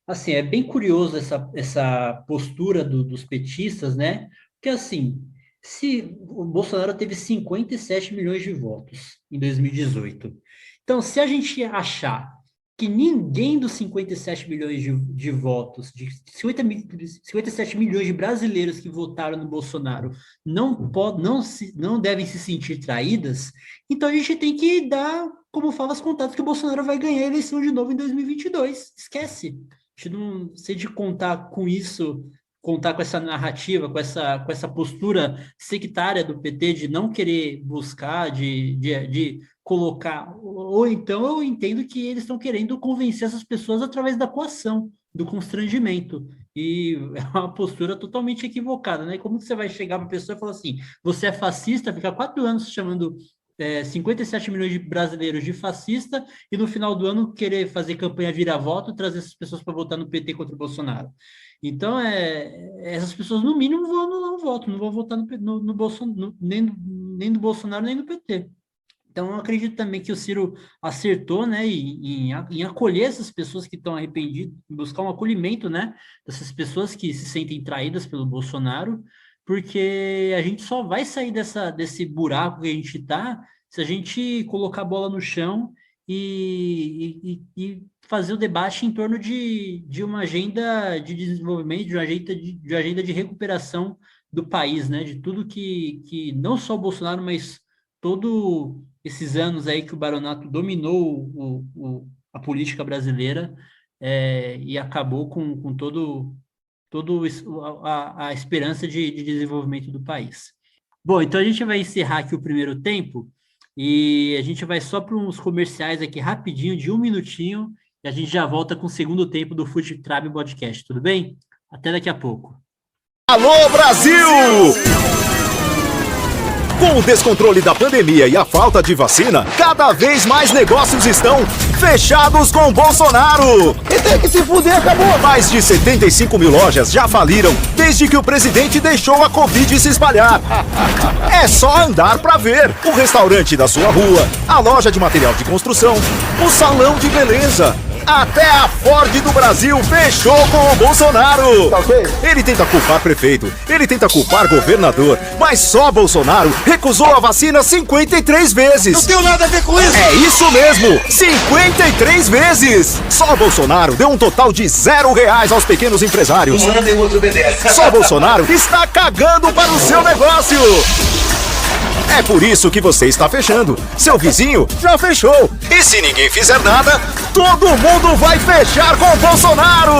assim, é bem curioso essa postura dos petistas, né? Porque, assim, se o Bolsonaro teve 57 milhões de votos em 2018, então, se a gente achar que ninguém dos 57 milhões de votos, de 57 milhões de brasileiros que votaram no Bolsonaro não devem se sentir traídas, então a gente tem que dar como favas contadas que o Bolsonaro vai ganhar a eleição de novo em 2022. Esquece. A gente não sei de contar com isso, contar com essa narrativa, com essa postura sectária do PT de não querer buscar, de colocar, ou então eu entendo que eles estão querendo convencer essas pessoas através da coação, do constrangimento, e é uma postura totalmente equivocada, né? Como que você vai chegar para a pessoa e falar assim, você é fascista, fica 4 anos chamando 57 milhões de brasileiros de fascista, e no final do ano querer fazer campanha vira-voto, trazer essas pessoas para votar no PT contra o Bolsonaro. Então, essas pessoas, no mínimo, vão anular o voto, não vão votar no Bolsonaro, nem do Bolsonaro, nem do PT. Então, eu acredito também que o Ciro acertou, né, em acolher essas pessoas que estão arrependidas, buscar um acolhimento, né, dessas pessoas que se sentem traídas pelo Bolsonaro, porque a gente só vai sair desse buraco que a gente está se a gente colocar a bola no chão e fazer o debate em torno de uma agenda de desenvolvimento, de uma agenda de recuperação do país, né, de tudo que não só o Bolsonaro, mas todo esses anos aí que o Baronato dominou a política brasileira e acabou com todo a esperança de desenvolvimento do país. Bom, então a gente vai encerrar aqui o primeiro tempo e a gente vai só para uns comerciais aqui rapidinho, de 1 minutinho, e a gente já volta com o segundo tempo do Futrab Podcast, tudo bem? Até daqui a pouco. Alô, Brasil! Com o descontrole da pandemia e a falta de vacina, cada vez mais negócios estão fechados com Bolsonaro. E tem que se fuder, acabou. Mais de 75 mil lojas já faliram desde que o presidente deixou a Covid se espalhar. É só andar pra ver. O restaurante da sua rua, a loja de material de construção, o salão de beleza. Até a Ford do Brasil fechou com o Bolsonaro. Tá okay? Ele tenta culpar prefeito, ele tenta culpar governador, mas só Bolsonaro recusou a vacina 53 vezes. Não tenho nada a ver com isso. É isso mesmo, 53 vezes. Só Bolsonaro deu um total de R$0 aos pequenos empresários. Só Bolsonaro está cagando para o seu negócio. É por isso que você está fechando. Seu vizinho já fechou. E se ninguém fizer nada, todo mundo vai fechar com o Bolsonaro!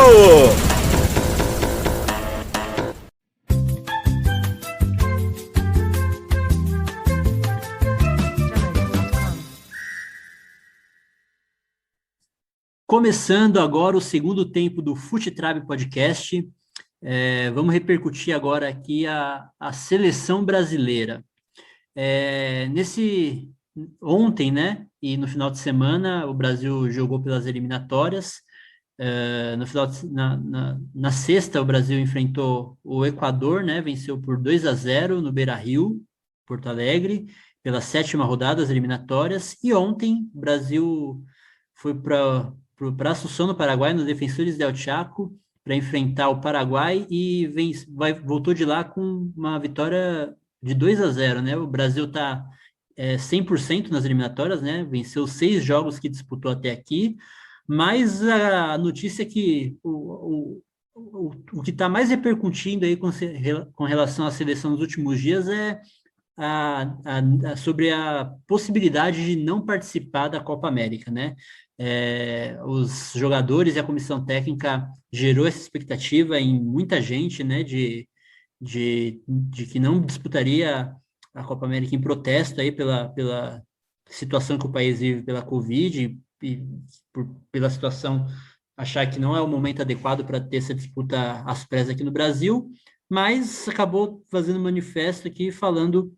Começando agora o segundo tempo do Futrab Podcast. Vamos repercutir agora aqui a seleção brasileira. Nesse ontem, né? E no final de semana o Brasil jogou pelas eliminatórias. No final na sexta, o Brasil enfrentou o Equador, né? Venceu por 2-0 no Beira-Rio, Porto Alegre, pela sétima rodada das eliminatórias. E ontem, o Brasil foi para Assunção, no Paraguai, no Defensores del Chaco, para enfrentar o Paraguai e voltou de lá com uma vitória de 2-0, né? O Brasil está 100% nas eliminatórias, né? Venceu 6 jogos que disputou até aqui, mas a notícia é que o que está mais repercutindo aí com relação à seleção nos últimos dias é sobre a possibilidade de não participar da Copa América, né? Os jogadores e a comissão técnica gerou essa expectativa em muita gente, né? De que não disputaria a Copa América em protesto aí pela situação que o país vive pela Covid e pela situação achar que não é o momento adequado para ter essa disputa às pressas aqui no Brasil, mas acabou fazendo um manifesto aqui falando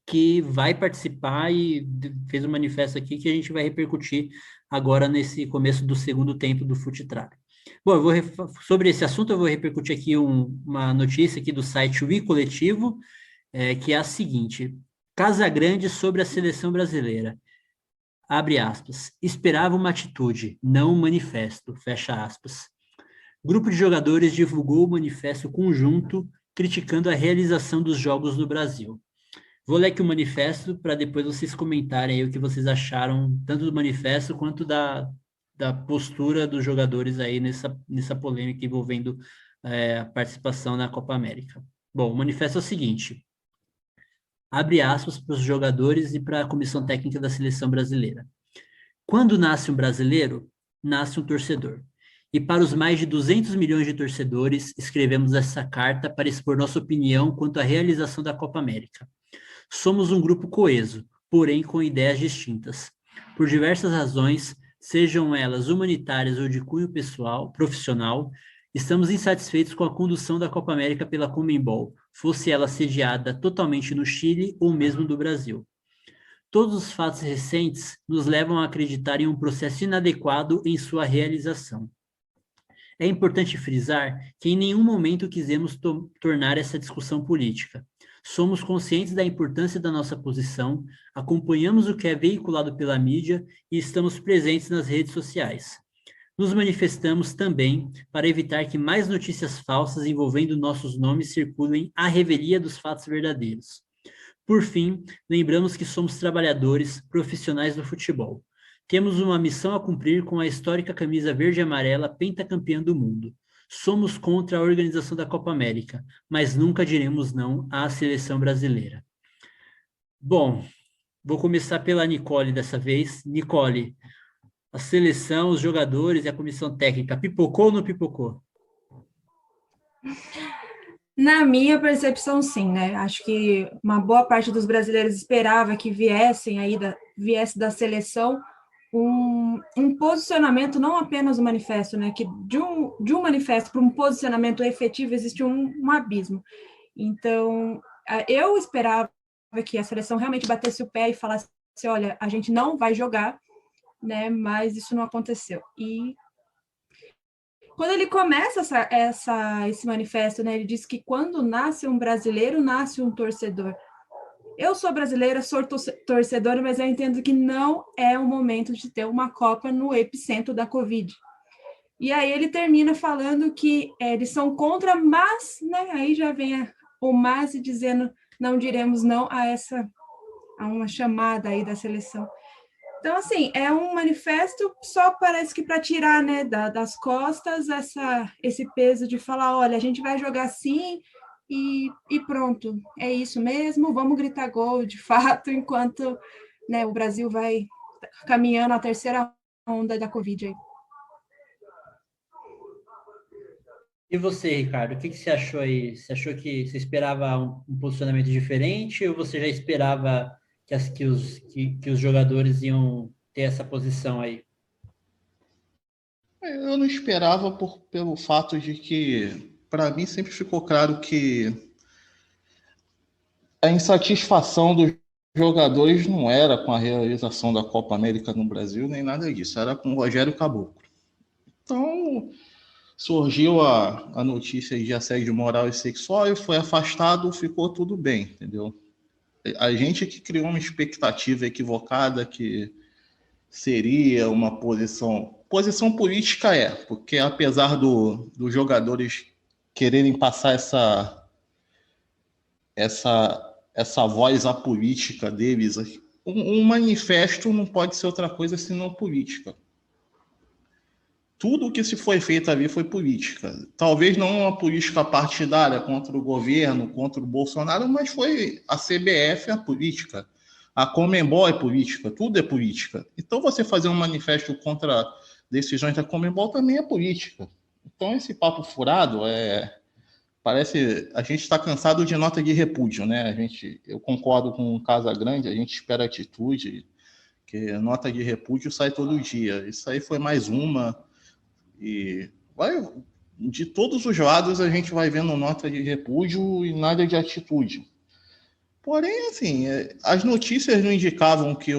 que vai participar e fez um manifesto aqui que a gente vai repercutir agora nesse começo do segundo tempo do Fute-Track. Bom, sobre esse assunto eu vou repercutir aqui uma notícia aqui do site O Coletivo, que é a seguinte: Casagrande sobre a seleção brasileira. Abre aspas. Esperava uma atitude, não um manifesto. Fecha aspas. Grupo de jogadores divulgou o manifesto conjunto criticando a realização dos jogos no Brasil. Vou ler aqui o manifesto para depois vocês comentarem aí o que vocês acharam, tanto do manifesto quanto da postura dos jogadores aí nessa polêmica envolvendo a participação na Copa América. Bom, o manifesto é o seguinte: abre aspas para os jogadores e para a comissão técnica da seleção brasileira. Quando nasce um brasileiro, nasce um torcedor. E para os mais de 200 milhões de torcedores, escrevemos essa carta para expor nossa opinião quanto à realização da Copa América. Somos um grupo coeso, porém com ideias distintas. Por diversas razões, sejam elas humanitárias ou de cunho pessoal, profissional, estamos insatisfeitos com a condução da Copa América pela Conmebol, fosse ela sediada totalmente no Chile ou mesmo do Brasil. Todos os fatos recentes nos levam a acreditar em um processo inadequado em sua realização. É importante frisar que em nenhum momento quisemos tornar essa discussão política. Somos conscientes da importância da nossa posição, acompanhamos o que é veiculado pela mídia e estamos presentes nas redes sociais. Nos manifestamos também para evitar que mais notícias falsas envolvendo nossos nomes circulem à revelia dos fatos verdadeiros. Por fim, lembramos que somos trabalhadores, profissionais do futebol. Temos uma missão a cumprir com a histórica camisa verde e amarela pentacampeã do mundo. Somos contra a organização da Copa América, mas nunca diremos não à seleção brasileira. Bom, vou começar pela Nicole dessa vez. Nicole, a seleção, os jogadores e a comissão técnica, pipocou ou não pipocou? Na minha percepção, sim, né? Acho que uma boa parte dos brasileiros esperava que viesse da seleção um posicionamento, não apenas um manifesto, né? Que de um manifesto para um posicionamento efetivo existe um abismo. Então, eu esperava que a seleção realmente batesse o pé e falasse: olha, a gente não vai jogar, né? Mas isso não aconteceu. E quando ele começa esse manifesto, né? Ele diz que quando nasce um brasileiro, nasce um torcedor. Eu sou brasileira, sou torcedora, mas eu entendo que não é o momento de ter uma Copa no epicentro da Covid. E aí ele termina falando que eles são contra, mas, né, aí já vem o mas e dizendo: não diremos não a uma chamada aí da seleção. Então, assim, é um manifesto só parece que para tirar, né, das costas esse peso de falar: olha, a gente vai jogar assim, e pronto, é isso mesmo, vamos gritar gol de fato, enquanto, né, o Brasil vai caminhando a terceira onda da Covid aí. E você, Ricardo, o que você achou aí? Você achou que você esperava um posicionamento diferente ou você já esperava que os jogadores iam ter essa posição aí? Eu não esperava pelo fato de que, para mim, sempre ficou claro que a insatisfação dos jogadores não era com a realização da Copa América no Brasil, nem nada disso, era com o Rogério Caboclo. Então, surgiu a notícia de assédio moral e sexual e foi afastado, ficou tudo bem, entendeu? A gente que criou uma expectativa equivocada que seria uma posição política porque apesar dos jogadores quererem passar essa voz apolítica deles, um manifesto não pode ser outra coisa senão política. Tudo o que se foi feito ali foi política. Talvez não uma política partidária contra o governo, contra o Bolsonaro, mas foi a CBF a política. A Conmebol é política, tudo é política. Então você fazer um manifesto contra decisões da Conmebol também é política. Então esse papo furado parece a gente está cansado de nota de repúdio, né? Eu concordo com o Casagrande, a gente espera atitude, que nota de repúdio sai todo dia. Isso aí foi mais uma. E de todos os lados a gente vai vendo nota de repúdio e nada de atitude. Porém, assim, as notícias não indicavam que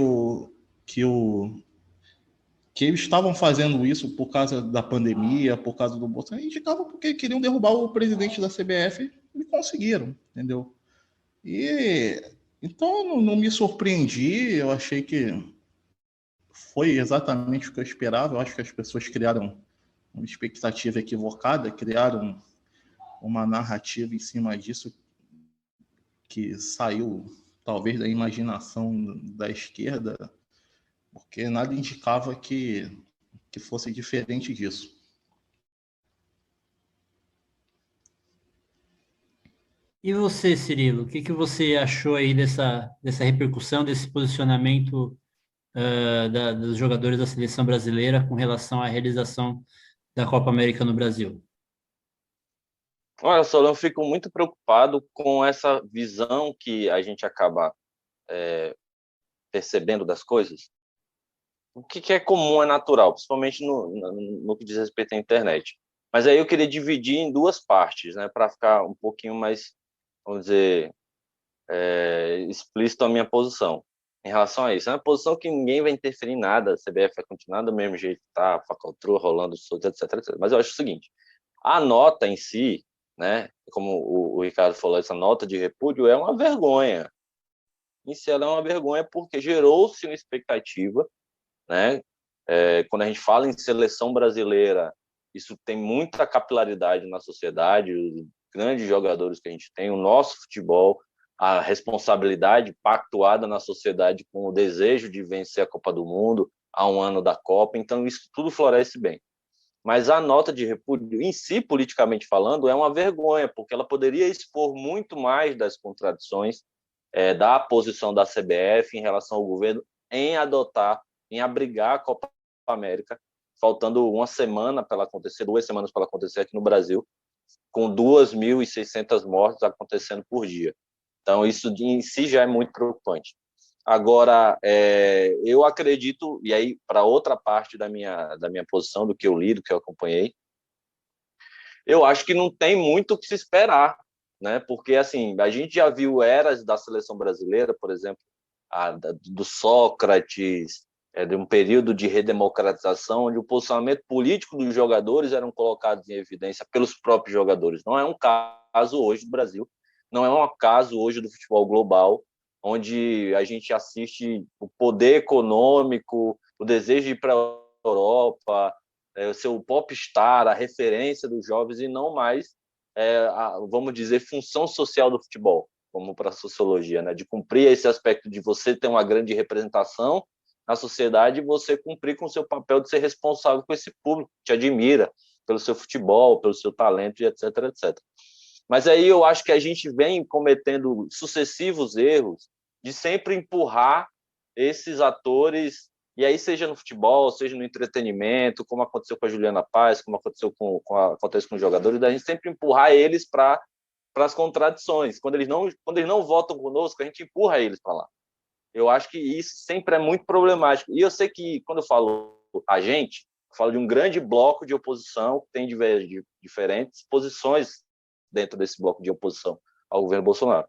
eles estavam fazendo isso por causa da pandemia, por causa do Bolsonaro, indicavam porque queriam derrubar o presidente da CBF e conseguiram, entendeu? E então não me surpreendi, eu achei que foi exatamente o que eu esperava. Eu acho que as pessoas criaram uma expectativa equivocada, criaram uma narrativa em cima disso que saiu talvez da imaginação da esquerda, porque nada indicava que fosse diferente disso. E você, Cirilo, o que que você achou aí dessa repercussão, desse posicionamento dos jogadores da seleção brasileira com relação à realização da Copa América no Brasil? Olha, Solon, eu fico muito preocupado com essa visão que a gente acaba percebendo das coisas. O que é comum, é natural, principalmente no que diz respeito à internet. Mas aí eu queria dividir em duas partes, né, para ficar um pouquinho mais, vamos dizer, explícito a minha posição em relação a isso. É uma posição que ninguém vai interferir em nada, a CBF vai continuar do mesmo jeito que está, falcatrua, rolando solto, etc, etc. Mas eu acho o seguinte, a nota em si, né, como o Ricardo falou, essa nota de repúdio é uma vergonha. Em si ela é uma vergonha porque gerou-se uma expectativa, né? Quando a gente fala em seleção brasileira, isso tem muita capilaridade na sociedade, os grandes jogadores que a gente tem, o nosso futebol, a responsabilidade pactuada na sociedade com o desejo de vencer a Copa do Mundo a um ano da Copa, então isso tudo floresce bem. Mas a nota de repúdio em si, politicamente falando, é uma vergonha, porque ela poderia expor muito mais das contradições da posição da CBF em relação ao governo em abrigar a Copa América, faltando uma semana para ela acontecer, 2 semanas para ela acontecer aqui no Brasil, com 2.600 mortes acontecendo por dia. Então, isso em si já é muito preocupante. Agora, eu acredito, e aí para outra parte da minha posição, do que eu li, do que eu acompanhei, eu acho que não tem muito o que se esperar, né? Porque assim, a gente já viu eras da seleção brasileira, por exemplo, do Sócrates, de um período de redemocratização, onde o posicionamento político dos jogadores eram colocados em evidência pelos próprios jogadores. Não é um caso hoje do Brasil, não é um caso hoje do futebol global, onde a gente assiste o poder econômico, o desejo de ir para a Europa, ser o popstar, a referência dos jovens, e não mais, vamos dizer, função social do futebol, como para a sociologia, né? De cumprir esse aspecto de você ter uma grande representação na sociedade e você cumprir com o seu papel de ser responsável com esse público que te admira pelo seu futebol, pelo seu talento, e etc, etc. Mas aí eu acho que a gente vem cometendo sucessivos erros de sempre empurrar esses atores, e aí seja no futebol, seja no entretenimento, como aconteceu com a Juliana Paz, como aconteceu acontece com os jogadores, da gente sempre empurrar eles para as contradições. Quando eles não votam conosco, a gente empurra eles para lá. Eu acho que isso sempre é muito problemático. E eu sei que, quando eu falo a gente, eu falo de um grande bloco de oposição que tem diferentes posições dentro desse bloco de oposição ao governo Bolsonaro.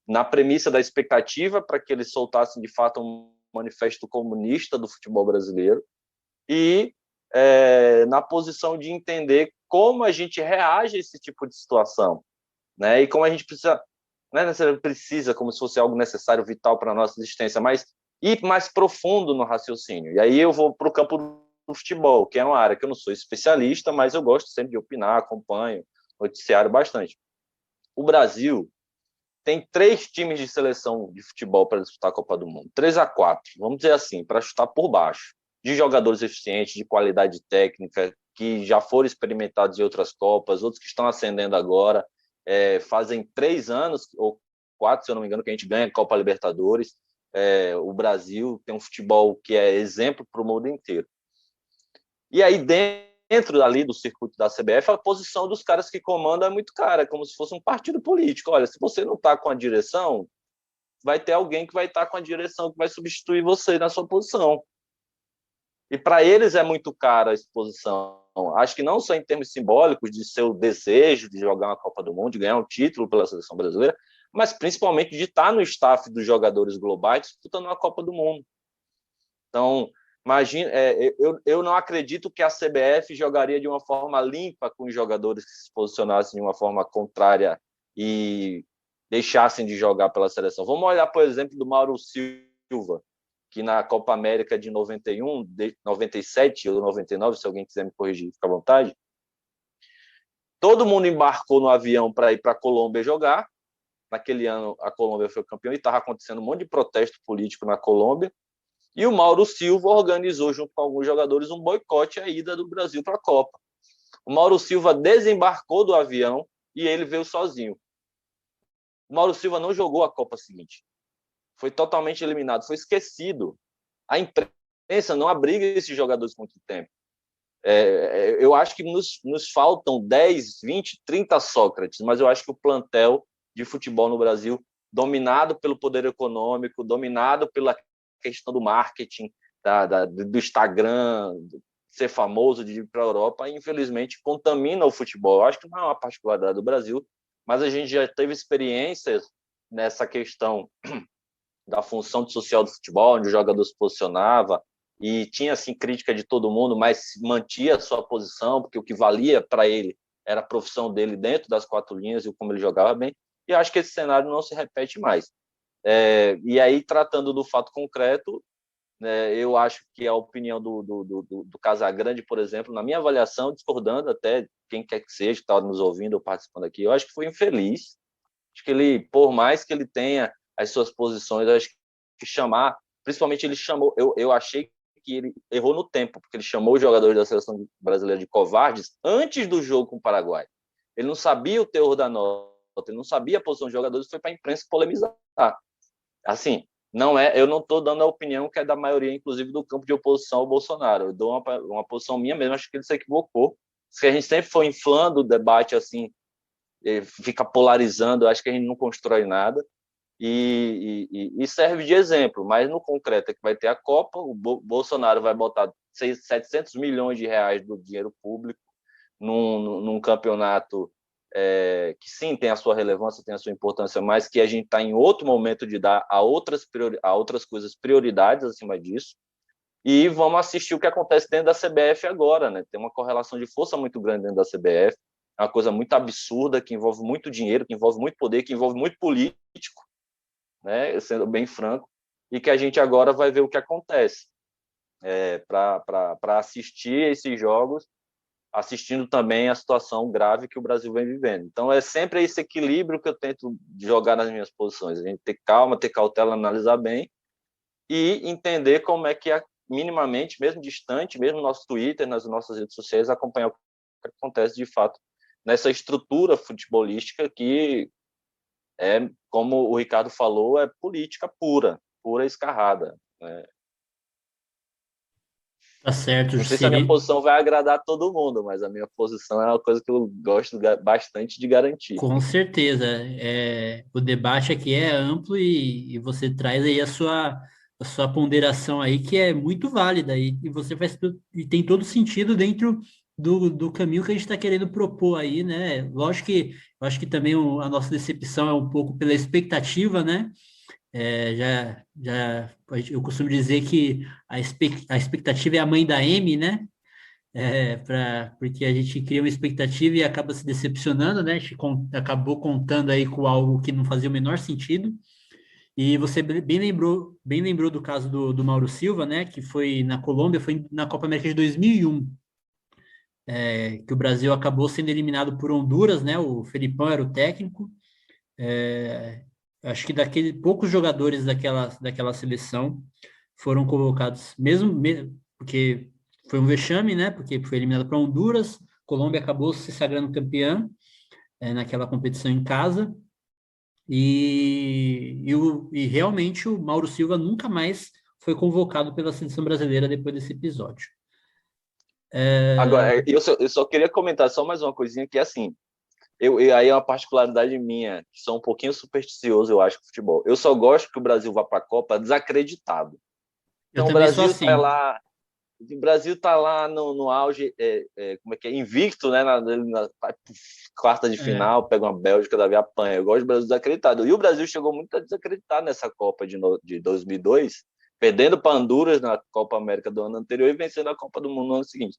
na premissa da expectativa para que eles soltassem de fato um manifesto comunista do futebol brasileiro e na posição de entender como a gente reage a esse tipo de situação, né? E como a gente precisa, não é necessariamente precisa como se fosse algo necessário, vital para a nossa existência, mas ir mais profundo no raciocínio. E aí eu vou para o campo do futebol, que é uma área que eu não sou especialista, mas eu gosto sempre de opinar, acompanho noticiário bastante. O Brasil tem 3 times de seleção de futebol para disputar a Copa do Mundo, 3 a 4, vamos dizer assim, para chutar por baixo, de jogadores eficientes, de qualidade técnica, que já foram experimentados em outras Copas, outros que estão ascendendo agora. Fazem 3 anos, ou 4, se eu não me engano, que a gente ganha a Copa Libertadores. O Brasil tem um futebol que é exemplo para o mundo inteiro. E aí, dentro ali do circuito da CBF, a posição dos caras que comandam é muito cara, é como se fosse um partido político. Olha, se você não está com a direção, vai ter alguém que vai estar com a direção, que vai substituir você na sua posição. E para eles é muito cara a exposição. Acho que não só em termos simbólicos, de seu desejo de jogar uma Copa do Mundo, de ganhar um título pela seleção brasileira, mas principalmente de estar no staff dos jogadores globais disputando uma Copa do Mundo. Então, imagina, eu não acredito que a CBF jogaria de uma forma limpa com os jogadores que se posicionassem de uma forma contrária e deixassem de jogar pela seleção. Vamos olhar, por exemplo, do Mauro Silva, que na Copa América de 91, 97 ou 99, se alguém quiser me corrigir, fica à vontade, todo mundo embarcou no avião para ir para a Colômbia jogar. Naquele ano, a Colômbia foi campeã e estava acontecendo um monte de protesto político na Colômbia. E o Mauro Silva organizou, junto com alguns jogadores, um boicote à ida do Brasil para a Copa. O Mauro Silva desembarcou do avião e ele veio sozinho. O Mauro Silva não jogou a Copa seguinte. Foi totalmente eliminado, foi esquecido. A imprensa não abriga esses jogadores com muito tempo. Eu acho que nos faltam 10, 20, 30 Sócrates, mas eu acho que o plantel de futebol no Brasil, dominado pelo poder econômico, dominado pela questão do marketing, do Instagram, de ser famoso, de ir para a Europa, infelizmente contamina o futebol. Eu acho que não é uma particularidade do Brasil, mas a gente já teve experiências nessa questão da função social do futebol, onde o jogador se posicionava e tinha assim crítica de todo mundo, mas mantia a sua posição, porque o que valia para ele era a profissão dele dentro das 4 linhas e como ele jogava bem. E eu acho que esse cenário não se repete mais. E aí, tratando do fato concreto, eu acho que a opinião do Casagrande, por exemplo, na minha avaliação, discordando até quem quer que seja, que está nos ouvindo ou participando aqui, eu acho que foi infeliz. Acho que ele, por mais que ele tenha as suas posições, acho que chamar, principalmente ele chamou, eu achei que ele errou no tempo, porque ele chamou os jogadores da seleção brasileira de covardes antes do jogo com o Paraguai. Ele não sabia o teor da nota, ele não sabia a posição dos jogadores, foi para a imprensa polemizar. Assim, eu não estou dando a opinião que é da maioria, inclusive, do campo de oposição ao Bolsonaro. Eu dou uma posição minha mesmo, acho que ele se equivocou. Se a gente sempre for inflando o debate assim, fica polarizando, acho que a gente não constrói nada. E serve de exemplo, mas no concreto é que vai ter a Copa, o Bolsonaro vai botar 700 milhões de reais do dinheiro público num campeonato que sim tem a sua relevância, tem a sua importância, mas que a gente está em outro momento de dar a outras coisas prioridades acima disso, e vamos assistir o que acontece dentro da CBF agora, né? Tem uma correlação de força muito grande dentro da CBF, é uma coisa muito absurda, que envolve muito dinheiro, que envolve muito poder, que envolve muito político, né? Sendo bem franco, e que a gente agora vai ver o que acontece para assistir esses jogos, assistindo também a situação grave que o Brasil vem vivendo. Então, é sempre esse equilíbrio que eu tento jogar nas minhas posições. A gente ter calma, ter cautela, analisar bem e entender como é que, minimamente, mesmo distante, mesmo no nosso Twitter, nas nossas redes sociais, acompanhar o que acontece de fato nessa estrutura futebolística que como o Ricardo falou, é política pura e escarrada, né? Tá certo. Não sei se a minha posição vai agradar todo mundo, mas a minha posição é uma coisa que eu gosto bastante de garantir. Com certeza. O debate aqui é amplo e você traz aí a sua ponderação aí, que é muito válida e você faz e tem todo sentido dentro do caminho que a gente está querendo propor aí, né? Lógico que eu acho que também a nossa decepção é um pouco pela expectativa, né? Eu costumo dizer que a expectativa é a mãe da M, né? Porque a gente cria uma expectativa e acaba se decepcionando, né? A gente acabou contando aí com algo que não fazia o menor sentido. E você bem lembrou do caso do Mauro Silva, né? Que foi na Colômbia, foi na Copa América de 2001, que o Brasil acabou sendo eliminado por Honduras, né? O Felipão era o técnico. Acho que poucos jogadores daquela seleção foram convocados, porque foi um vexame, né? Porque foi eliminado para Honduras, Colômbia acabou se sagrando campeã naquela competição em casa, e realmente o Mauro Silva nunca mais foi convocado pela seleção brasileira depois desse episódio. Agora, eu só queria comentar só mais uma coisinha que, assim, aí é uma particularidade minha, que sou um pouquinho supersticioso, eu acho, com futebol. Eu só gosto que o Brasil vá para a Copa desacreditado. Eu Então, também sou assim. O Brasil tá lá no auge, como é que é? Invicto, né? Quarta de final, pega uma Bélgica, daí apanha. Eu gosto do Brasil desacreditado. E o Brasil chegou muito a desacreditar nessa Copa de 2002, perdendo para Honduras na Copa América do ano anterior e vencendo a Copa do Mundo no ano seguinte.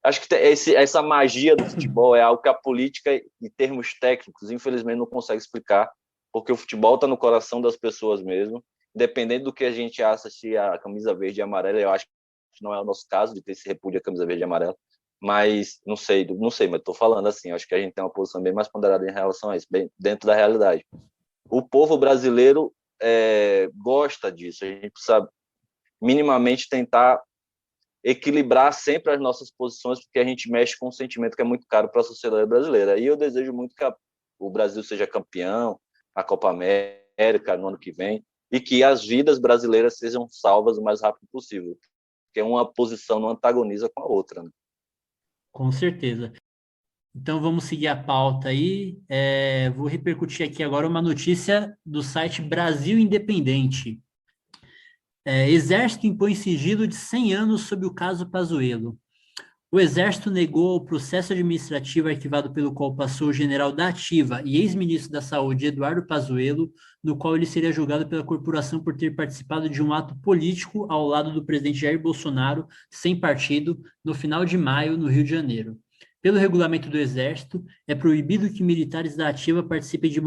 Acho que essa magia do futebol é algo que a política, em termos técnicos, infelizmente não consegue explicar, porque o futebol está no coração das pessoas mesmo. Independente do que a gente acha, se a camisa verde e amarela, eu acho que não é o nosso caso de ter esse repúdio à camisa verde e amarela, mas não sei, mas estou falando assim, acho que a gente tem uma posição bem mais ponderada em relação a isso, bem dentro da realidade. O povo brasileiro gosta disso, a gente precisa minimamente tentar equilibrar sempre as nossas posições, porque a gente mexe com um sentimento que é muito caro para a sociedade brasileira. E eu desejo muito que o Brasil seja campeão, a Copa América no ano que vem, e que as vidas brasileiras sejam salvas o mais rápido possível, porque uma posição não antagoniza com a outra, né? Com certeza. Então vamos seguir a pauta aí. Vou repercutir aqui agora uma notícia do site Brasil Independente. Exército impõe sigilo de 100 anos sobre o caso Pazuello. O Exército negou o processo administrativo arquivado pelo qual passou o general da Ativa e ex-ministro da Saúde Eduardo Pazuello, no qual ele seria julgado pela corporação por ter participado de um ato político ao lado do presidente Jair Bolsonaro, sem partido, no final de maio, no Rio de Janeiro. Pelo regulamento do Exército, é proibido que militares da Ativa participem de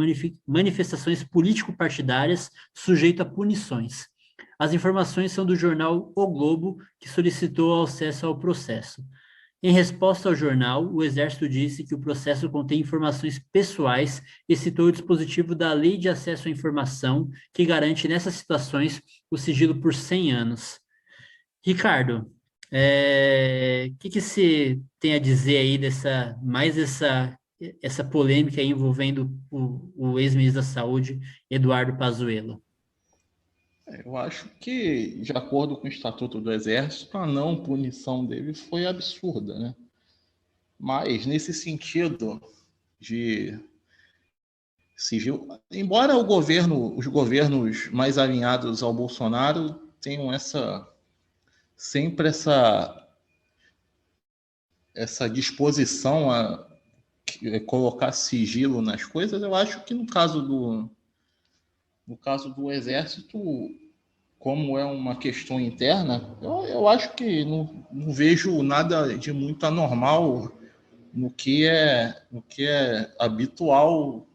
manifestações político-partidárias, sujeito a punições. As informações são do jornal O Globo, que solicitou acesso ao processo. Em resposta ao jornal, o Exército disse que o processo contém informações pessoais e citou o dispositivo da Lei de Acesso à Informação, que garante nessas situações o sigilo por 100 anos. Ricardo, que você tem a dizer aí essa polêmica aí envolvendo o ex-ministro da Saúde, Eduardo Pazuello? Eu acho que, de acordo com o Estatuto do Exército, a não punição dele foi absurda, né? Mas, nesse sentido de civil, embora os governos mais alinhados ao Bolsonaro tenham sempre essa disposição a colocar sigilo nas coisas, eu acho que no caso do Exército, como é uma questão interna, eu acho que não vejo nada de muito anormal no que é habitual,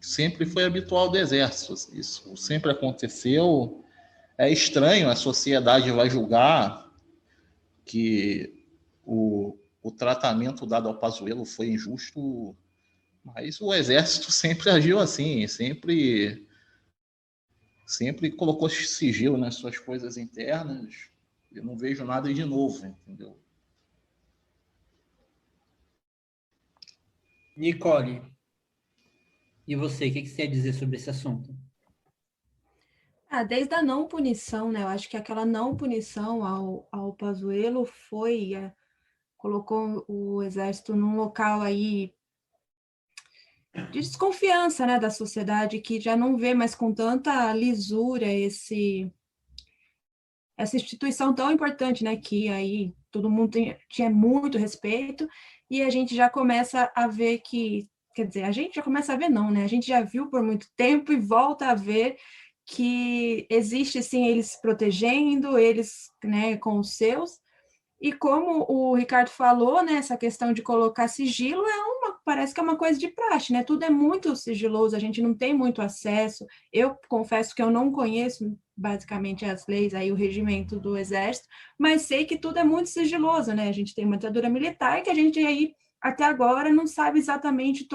sempre foi habitual do Exército. Isso sempre aconteceu. É estranho, a sociedade vai julgar que o tratamento dado ao Pazuello foi injusto, mas o Exército sempre agiu assim, sempre colocou sigilo nas suas coisas internas. Eu não vejo nada de novo, entendeu? Nicole, e você, o que você tem a dizer sobre esse assunto? Desde a não punição, né? Eu acho que aquela não punição ao Pazuello colocou o Exército num local aí de desconfiança, né, da sociedade, que já não vê mais com tanta lisura essa instituição tão importante, né, que aí todo mundo tinha muito respeito, e a gente já começa a ver que, quer dizer, a gente já começa a ver não, né, a gente já viu por muito tempo e volta a ver que existe, sim, eles protegendo, eles, né, com os seus, e como o Ricardo falou, né, essa questão de colocar sigilo parece que é uma coisa de praxe, né? Tudo é muito sigiloso, a gente não tem muito acesso. Eu confesso que eu não conheço basicamente as leis, aí o regimento do Exército, mas sei que tudo é muito sigiloso, né? A gente tem uma ditadura militar que a gente aí até agora não sabe exatamente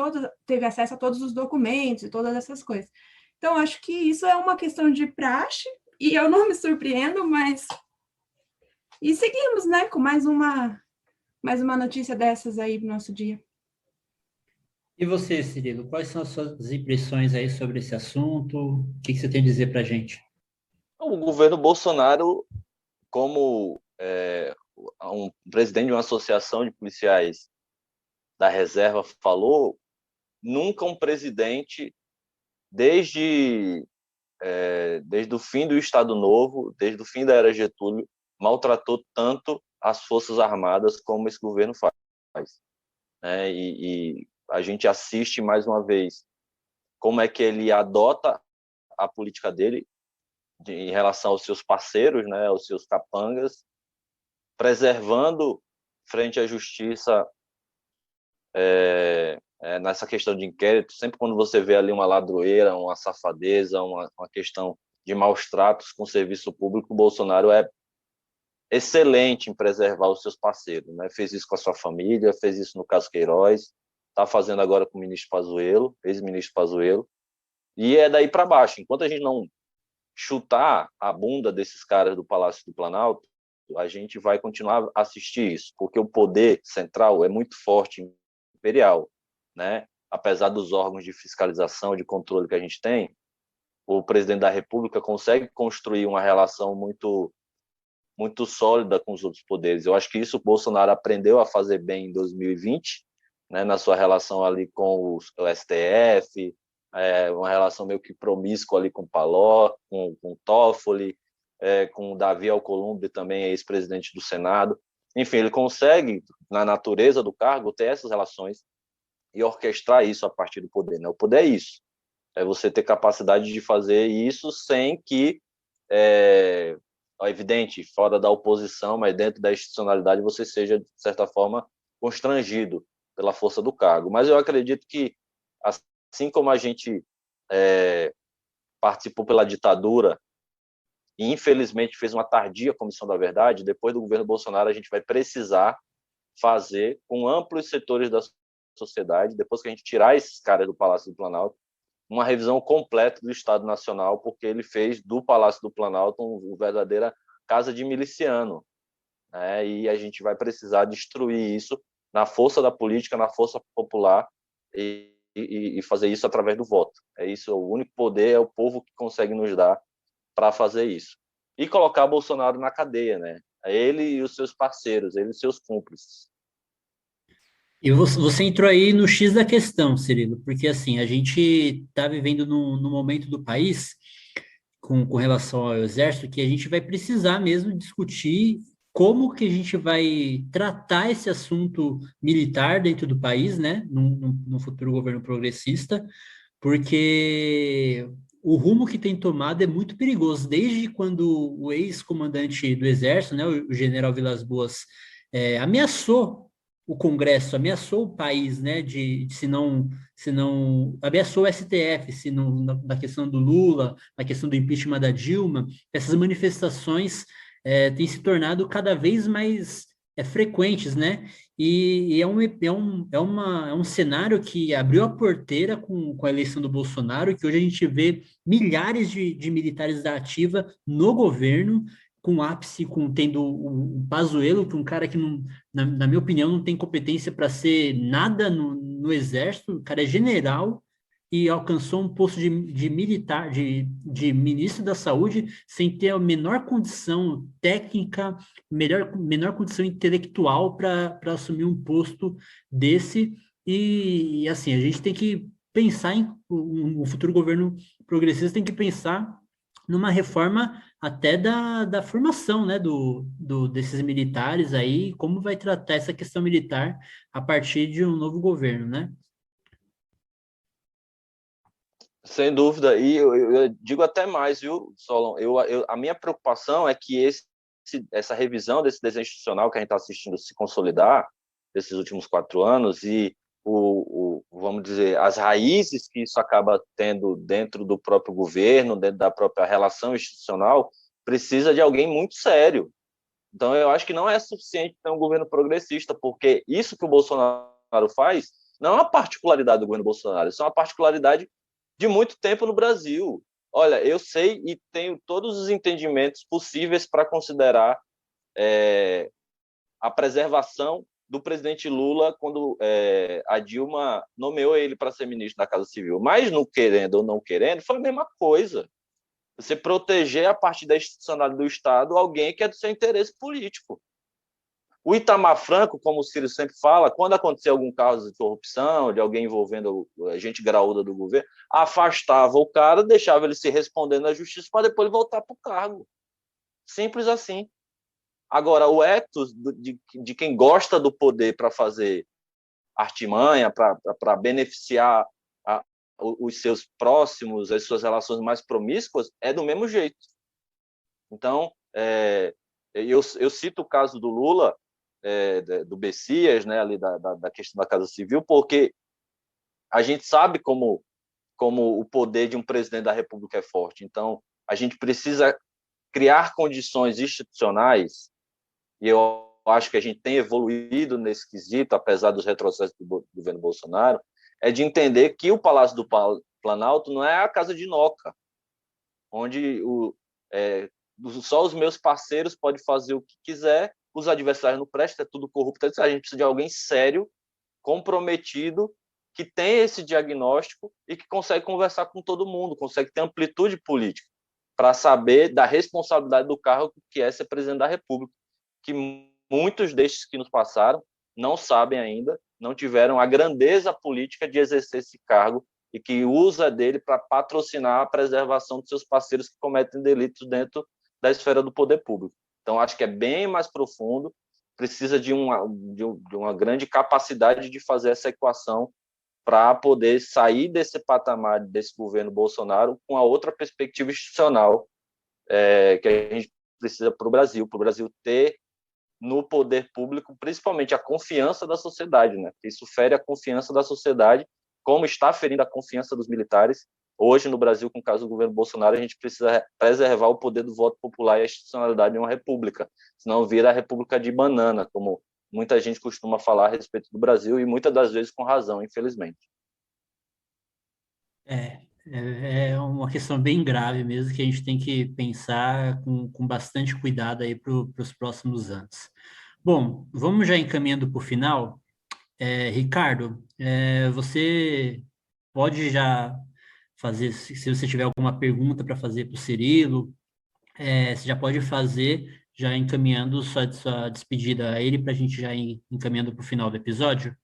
teve acesso a todos os documentos e todas essas coisas. Então, acho que isso é uma questão de praxe, e eu não me surpreendo, mas e seguimos, né, com mais uma notícia dessas aí no nosso dia. E você, Cirilo, quais são as suas impressões aí sobre esse assunto? O que você tem a dizer para a gente? O governo Bolsonaro, como um presidente de uma associação de policiais da reserva falou, nunca um presidente, desde o fim do Estado Novo, desde o fim da era Getúlio, maltratou tanto as Forças Armadas como esse governo faz. E a gente assiste mais uma vez como é que ele adota a política dele em relação aos seus parceiros, né, aos seus capangas, preservando frente à justiça nessa questão de inquérito. Sempre quando você vê ali uma ladroeira, uma safadeza, uma questão de maus tratos com o serviço público, o Bolsonaro é excelente em preservar os seus parceiros, né? Fez isso com a sua família, fez isso no caso Queiroz, está fazendo agora com o ministro Pazuello, ex-ministro Pazuello, e é daí para baixo. Enquanto a gente não chutar a bunda desses caras do Palácio do Planalto, a gente vai continuar a assistir isso, porque o poder central é muito forte, imperial, né? Apesar dos órgãos de fiscalização, de controle que a gente tem, o presidente da República consegue construir uma relação muito muito sólida com os outros poderes. Eu acho que isso o Bolsonaro aprendeu a fazer bem em 2020, né, na sua relação ali com o STF, uma relação meio que promíscua ali com o Palocci, com o Toffoli, com o Davi Alcolumbre, também ex-presidente do Senado. Enfim, ele consegue, na natureza do cargo, ter essas relações e orquestrar isso a partir do poder, né? O poder é isso. É você ter capacidade de fazer isso sem que evidente, fora da oposição, mas dentro da institucionalidade você seja, de certa forma, constrangido pela força do cargo. Mas eu acredito que, assim como a gente participou pela ditadura e, infelizmente, fez uma tardia Comissão da Verdade, depois do governo Bolsonaro a gente vai precisar fazer com amplos setores da sociedade, depois que a gente tirar esses caras do Palácio do Planalto, uma revisão completa do Estado Nacional, porque ele fez do Palácio do Planalto uma verdadeira casa de miliciano, né? E a gente vai precisar destruir isso na força da política, na força popular, e fazer isso através do voto. É isso, o único poder é o povo que consegue nos dar para fazer isso. E colocar Bolsonaro na cadeia, né? Ele e os seus parceiros, ele e os seus cúmplices. E você entrou aí no X da questão, Cirilo, porque assim, a gente está vivendo num momento do país, com relação ao Exército, que a gente vai precisar mesmo discutir como que a gente vai tratar esse assunto militar dentro do país, né, num futuro governo progressista, porque o rumo que tem tomado é muito perigoso, desde quando o ex-comandante do Exército, né, o general Vilas Boas, ameaçou o Congresso, ameaçou o país, né, se não ameaçou o STF, se não, na questão do Lula, na questão do impeachment da Dilma, essas manifestações têm se tornado cada vez mais frequentes, né, e é um cenário que abriu a porteira com a eleição do Bolsonaro, que hoje a gente vê milhares de militares da ativa no governo, com ápice, tendo o Pazuello, que é um cara que, não, na minha opinião, não tem competência para ser nada no Exército, o cara é general e alcançou um posto de militar, de ministro da Saúde, sem ter a menor condição técnica, menor condição intelectual para assumir um posto desse. E, assim, a gente tem que pensar o futuro governo progressista tem que pensar numa reforma até da formação, né, desses militares aí, como vai tratar essa questão militar a partir de um novo governo, né? Sem dúvida, e eu digo até mais, viu, Solon? A minha preocupação é que essa revisão desse desenho institucional que a gente está assistindo se consolidar, desses últimos 4 anos, e vamos dizer, as raízes que isso acaba tendo dentro do próprio governo, dentro da própria relação institucional, precisa de alguém muito sério. Então, eu acho que não é suficiente ter um governo progressista, porque isso que o Bolsonaro faz não é uma particularidade do governo Bolsonaro, isso é uma particularidade de muito tempo no Brasil. Olha, eu sei e tenho todos os entendimentos possíveis para considerar a preservação do presidente Lula quando a Dilma nomeou ele para ser ministro da Casa Civil. Mas, não querendo ou não querendo, foi a mesma coisa. Você proteger a partir da institucionalidade do Estado alguém que é do seu interesse político. O Itamar Franco, como o Ciro sempre fala, quando acontecia algum caso de corrupção, de alguém envolvendo a gente graúda do governo, afastava o cara, deixava ele se responder na justiça para depois ele voltar para o cargo. Simples assim. Agora, o ethos de quem gosta do poder para fazer artimanha, para beneficiar os seus próximos, as suas relações mais promíscuas, é do mesmo jeito. Então, eu cito o caso do Lula, do Bessias, né, ali da questão da Casa Civil, porque a gente sabe como o poder de um presidente da República é forte. Então, a gente precisa criar condições institucionais, e eu acho que a gente tem evoluído nesse quesito, apesar dos retrocessos do governo Bolsonaro, é de entender que o Palácio do Planalto não é a casa de Noca, onde só os meus parceiros podem fazer o que quiser, os adversários não prestam, é tudo corrupto. A gente precisa de alguém sério, comprometido, que tem esse diagnóstico e que consegue conversar com todo mundo, consegue ter amplitude política para saber da responsabilidade do cargo que é ser presidente da República, que muitos destes que nos passaram não sabem ainda, não tiveram a grandeza política de exercer esse cargo e que usa dele para patrocinar a preservação de seus parceiros que cometem delitos dentro da esfera do poder público. Então, acho que é bem mais profundo, precisa de uma grande capacidade de fazer essa equação para poder sair desse patamar desse governo Bolsonaro com a outra perspectiva institucional que a gente precisa para o Brasil ter no poder público, principalmente a confiança da sociedade, né? Isso fere a confiança da sociedade, como está ferindo a confiança dos militares. Hoje, no Brasil, com o caso do governo Bolsonaro, a gente precisa preservar o poder do voto popular e a institucionalidade de uma república, senão vira a república de banana, como muita gente costuma falar a respeito do Brasil, e muitas das vezes com razão, infelizmente. É uma questão bem grave mesmo, que a gente tem que pensar com bastante cuidado aí para os próximos anos. Bom, vamos já encaminhando para o final. Ricardo, você pode já fazer, se você tiver alguma pergunta para fazer para o Cirilo, você já pode fazer, já encaminhando sua despedida a ele, para a gente já ir encaminhando para o final do episódio.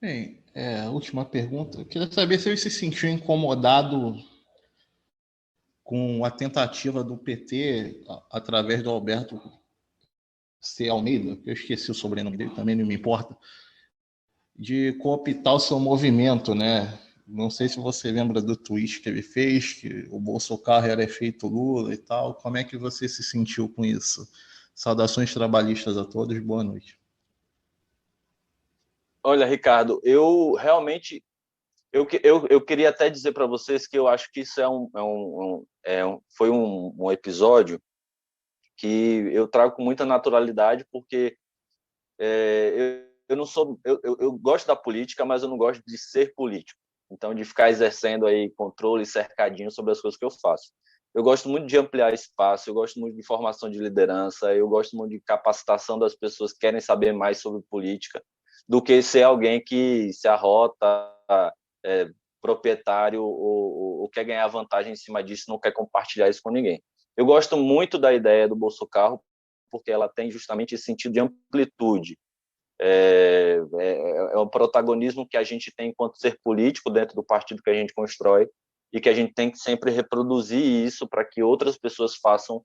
Bem, última pergunta. Eu queria saber se ele se sentiu incomodado com a tentativa do PT, através do Alberto C. Almeida, que eu esqueci o sobrenome dele, também não me importa, de cooptar o seu movimento, né? Não sei se você lembra do tweet que ele fez, que o Bolsonaro era efeito Lula e tal. Como é que você se sentiu com isso? Saudações trabalhistas a todos, boa noite. Olha, Ricardo, eu realmente eu queria até dizer para vocês que eu acho que isso foi um episódio que eu trago com muita naturalidade, porque eu não sou eu gosto da política, mas eu não gosto de ser político. Então, de ficar exercendo aí controle cercadinho sobre as coisas que eu faço. Eu gosto muito de ampliar espaço, eu gosto muito de formação de liderança, eu gosto muito de capacitação das pessoas que querem saber mais sobre política, do que ser alguém que se arrota, proprietário ou quer ganhar vantagem em cima disso e não quer compartilhar isso com ninguém. Eu gosto muito da ideia do Bolsocarro, porque ela tem justamente esse sentido de amplitude. É um protagonismo que a gente tem enquanto ser político dentro do partido que a gente constrói, e que a gente tem que sempre reproduzir isso para que outras pessoas façam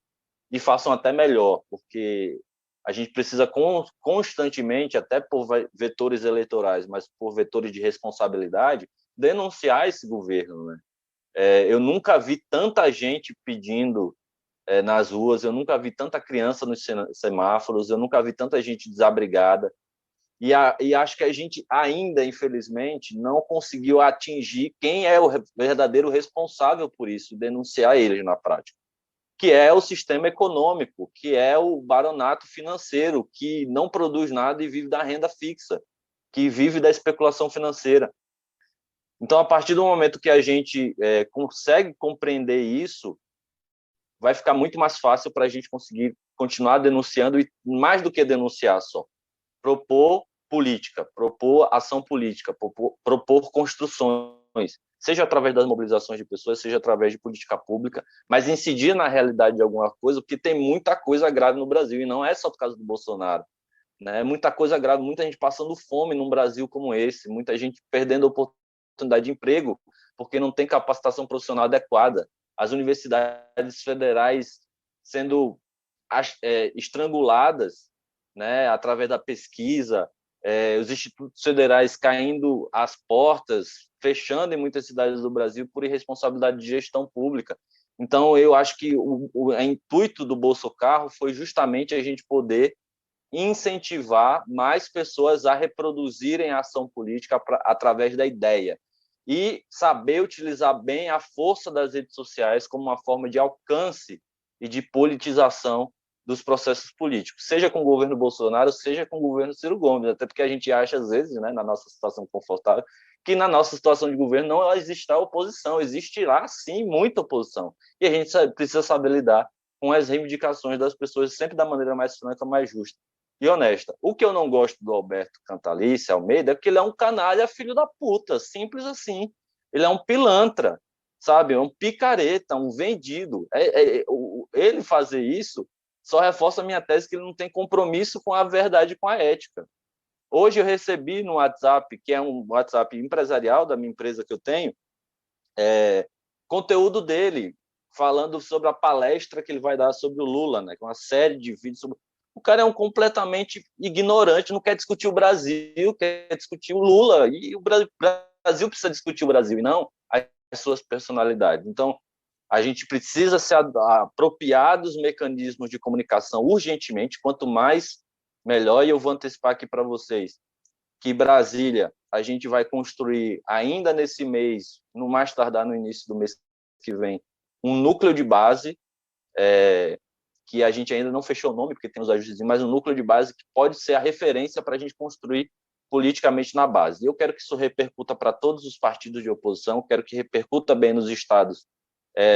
e façam até melhor, porque a gente precisa constantemente, até por vetores eleitorais, mas por vetores de responsabilidade, denunciar esse governo, né? Eu nunca vi tanta gente pedindo nas ruas, eu nunca vi tanta criança nos semáforos, eu nunca vi tanta gente desabrigada, e acho que a gente ainda, infelizmente, não conseguiu atingir quem é o verdadeiro responsável por isso, denunciar eles na prática, que é o sistema econômico, que é o baronato financeiro, que não produz nada e vive da renda fixa, que vive da especulação financeira. Então, a partir do momento que a gente consegue compreender isso, vai ficar muito mais fácil para a gente conseguir continuar denunciando, e mais do que denunciar só, propor política, propor ação política, propor construções, seja através das mobilizações de pessoas, seja através de política pública, mas incidir na realidade de alguma coisa, porque tem muita coisa grave no Brasil, e não é só por causa do Bolsonaro, né? Muita coisa grave, muita gente passando fome num Brasil como esse, muita gente perdendo oportunidade de emprego, porque não tem capacitação profissional adequada, as universidades federais sendo estranguladas, né, através da pesquisa, os institutos federais caindo às portas, fechando em muitas cidades do Brasil por irresponsabilidade de gestão pública. Então, eu acho que o intuito do Bolsa Carro foi justamente a gente poder incentivar mais pessoas a reproduzirem a ação política através da ideia e saber utilizar bem a força das redes sociais como uma forma de alcance e de politização dos processos políticos, seja com o governo Bolsonaro, seja com o governo Ciro Gomes, até porque a gente acha, às vezes, né, na nossa situação confortável, que na nossa situação de governo não existirá oposição, existirá, sim, muita oposição, e a gente precisa saber lidar com as reivindicações das pessoas sempre da maneira mais franca, mais justa e honesta. O que eu não gosto do Alberto Cantalice Almeida é que ele é um canalha filho da puta, simples assim, ele é um pilantra, sabe, é um picareta, um vendido. Ele fazer isso só reforça a minha tese que ele não tem compromisso com a verdade e com a ética. Hoje eu recebi no WhatsApp, que é um WhatsApp empresarial da minha empresa que eu tenho, conteúdo dele, falando sobre a palestra que ele vai dar sobre o Lula, né? Uma série de vídeos sobre... O cara é um completamente ignorante, não quer discutir o Brasil, quer discutir o Lula, e o Brasil precisa discutir o Brasil, e não as suas personalidades. Então, a gente precisa se apropriar dos mecanismos de comunicação urgentemente, quanto mais, melhor. E eu vou antecipar aqui para vocês que Brasília, a gente vai construir ainda nesse mês, no mais tardar no início do mês que vem, um núcleo de base, que a gente ainda não fechou o nome, porque tem os ajustes, mas um núcleo de base que pode ser a referência para a gente construir politicamente na base. E eu quero que isso repercuta para todos os partidos de oposição, quero que repercuta bem nos estados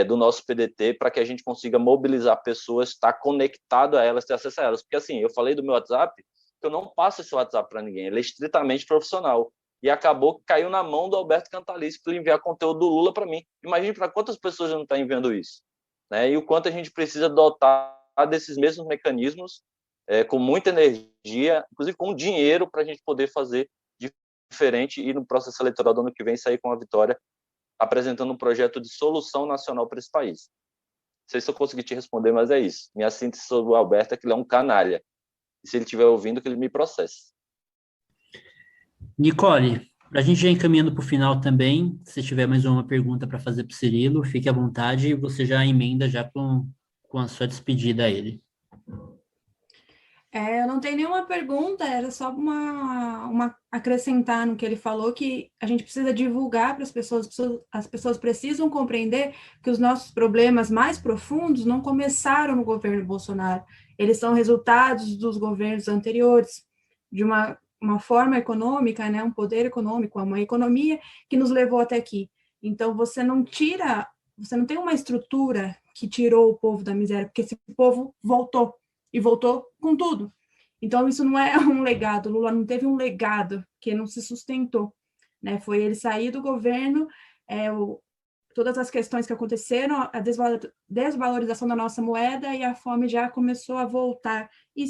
do nosso PDT, para que a gente consiga mobilizar pessoas, estar conectado a elas, ter acesso a elas. Porque, assim, eu falei do meu WhatsApp, que eu não passo esse WhatsApp para ninguém, ele é estritamente profissional. E acabou que caiu na mão do Alberto Cantalice para enviar conteúdo do Lula para mim. Imagine para quantas pessoas não estão enviando isso, né? E o quanto a gente precisa dotar desses mesmos mecanismos, com muita energia, inclusive com dinheiro, para a gente poder fazer diferente e no processo eleitoral do ano que vem sair com a vitória, apresentando um projeto de solução nacional para esse país. Não sei se eu consegui te responder, mas é isso. Minha síntese sobre o Alberto é que ele é um canalha. E se ele estiver ouvindo, que ele me processe. Nicole, para a gente já encaminhando para o final também, se tiver mais uma pergunta para fazer para o Cirilo, fique à vontade e você já emenda já com a sua despedida a ele. Eu não tenho nenhuma pergunta, era só uma acrescentar no que ele falou, que a gente precisa divulgar para as pessoas precisam compreender que os nossos problemas mais profundos não começaram no governo Bolsonaro, eles são resultados dos governos anteriores, de uma forma econômica, né, um poder econômico, uma economia que nos levou até aqui. Então, você não tem uma estrutura que tirou o povo da miséria, porque esse povo voltou. E voltou com tudo. Então, isso não é um legado. Lula não teve um legado que não se sustentou, né? Foi ele sair do governo, todas as questões que aconteceram, a desvalorização da nossa moeda e a fome já começou a voltar. E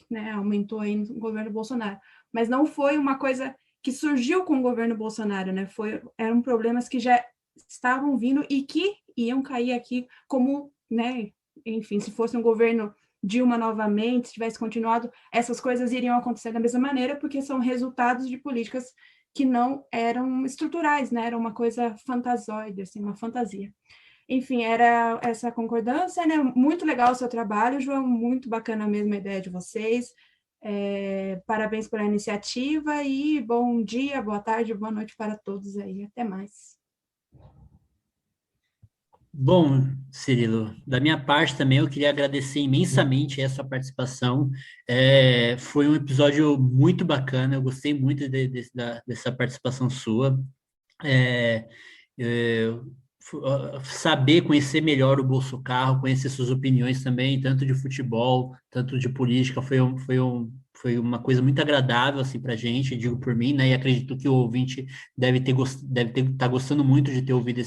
né, aumentou aí no governo Bolsonaro. Mas não foi uma coisa que surgiu com o governo Bolsonaro, né? Eram problemas que já estavam vindo e que iam cair aqui como, né, enfim, se fosse um governo Dilma novamente, se tivesse continuado, essas coisas iriam acontecer da mesma maneira, porque são resultados de políticas que não eram estruturais, né, era uma coisa fantasioide, assim, uma fantasia. Enfim, era essa concordância, né? Muito legal o seu trabalho, João, muito bacana mesmo a ideia de vocês. Parabéns pela iniciativa e bom dia, boa tarde, boa noite para todos aí. Até mais. Bom, Cirilo, da minha parte também eu queria agradecer imensamente a sua participação. Foi um episódio muito bacana, eu gostei muito dessa participação sua. É, é, Saber, conhecer melhor o Bolso Carro, conhecer suas opiniões também, tanto de futebol, tanto de política, foi uma coisa muito agradável assim para a gente, digo por mim, né? E acredito que o ouvinte deve estar gostando muito de ter ouvido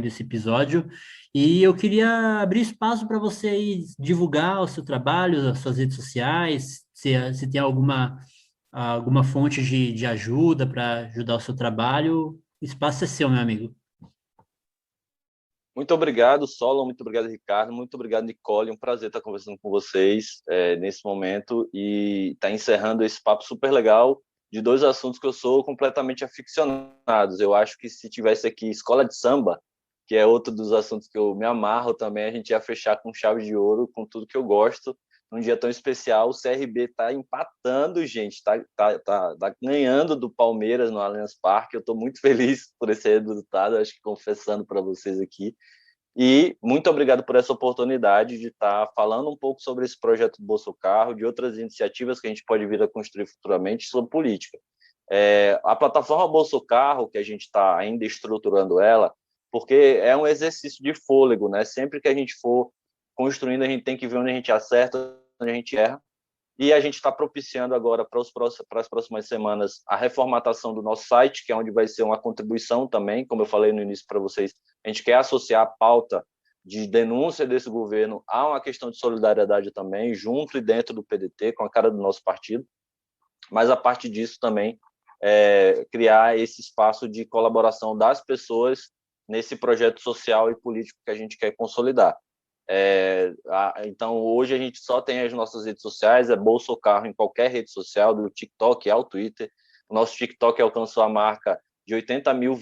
esse episódio. E eu queria abrir espaço para você aí divulgar o seu trabalho, as suas redes sociais, se tem alguma fonte de ajuda para ajudar o seu trabalho, o espaço é seu, meu amigo. Muito obrigado, Solon, muito obrigado, Ricardo, muito obrigado, Nicole, um prazer estar conversando com vocês nesse momento e estar encerrando esse papo super legal de dois assuntos que eu sou completamente aficionados. Eu acho que se tivesse aqui escola de samba, que é outro dos assuntos que eu me amarro também, a gente ia fechar com chave de ouro, com tudo que eu gosto. Num dia tão especial, o CRB está empatando, gente, está ganhando do Palmeiras no Allianz Parque. Eu estou muito feliz por esse resultado, acho que confessando para vocês aqui. E muito obrigado por essa oportunidade de estar falando um pouco sobre esse projeto do Bolso Carro, de outras iniciativas que a gente pode vir a construir futuramente sobre política. A plataforma Bolso Carro, que a gente está ainda estruturando ela, porque é um exercício de fôlego, né? Sempre que a gente for construindo, a gente tem que ver onde a gente acerta, onde a gente erra. E a gente está propiciando agora para as próximas semanas a reformatação do nosso site, que é onde vai ser uma contribuição também, como eu falei no início para vocês, a gente quer associar a pauta de denúncia desse governo a uma questão de solidariedade também, junto e dentro do PDT, com a cara do nosso partido, mas a partir disso também criar esse espaço de colaboração das pessoas nesse projeto social e político que a gente quer consolidar. Então, hoje a gente só tem as nossas redes sociais, Bolso Carro em qualquer rede social, do TikTok ao Twitter. O nosso TikTok alcançou a marca de 80 mil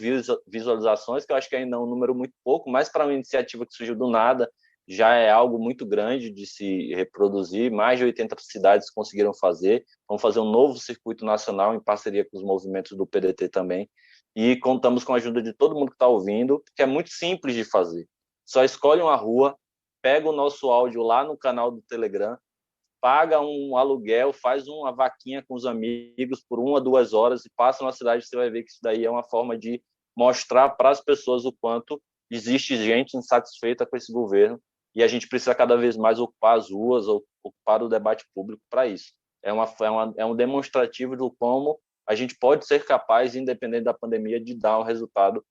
visualizações, que eu acho que ainda é um número muito pouco, mas para uma iniciativa que surgiu do nada, já é algo muito grande de se reproduzir. Mais de 80 cidades conseguiram fazer. Vamos fazer um novo circuito nacional em parceria com os movimentos do PDT também. E contamos com a ajuda de todo mundo que está ouvindo, porque é muito simples de fazer. Só escolhe uma rua, pega o nosso áudio lá no canal do Telegram, paga um aluguel, faz uma vaquinha com os amigos por 1 a 2 horas e passa na cidade, você vai ver que isso daí é uma forma de mostrar para as pessoas o quanto existe gente insatisfeita com esse governo e a gente precisa cada vez mais ocupar as ruas, ocupar o debate público para isso. É um demonstrativo do como a gente pode ser capaz, independente da pandemia, de dar um resultado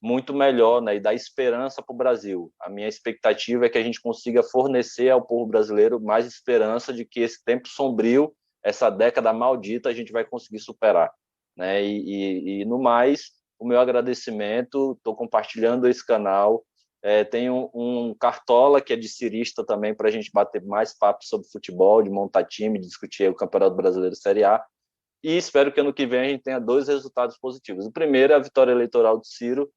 muito melhor, né, e dar esperança para o Brasil. A minha expectativa é que a gente consiga fornecer ao povo brasileiro mais esperança de que esse tempo sombrio, essa década maldita, a gente vai conseguir superar, né? E no mais, o meu agradecimento, estou compartilhando esse canal, tenho um cartola que é de cirista também para a gente bater mais papo sobre futebol, de montar time, discutir o Campeonato Brasileiro Série A, e espero que ano que vem a gente tenha 2 resultados positivos. O primeiro é a vitória eleitoral do Ciro,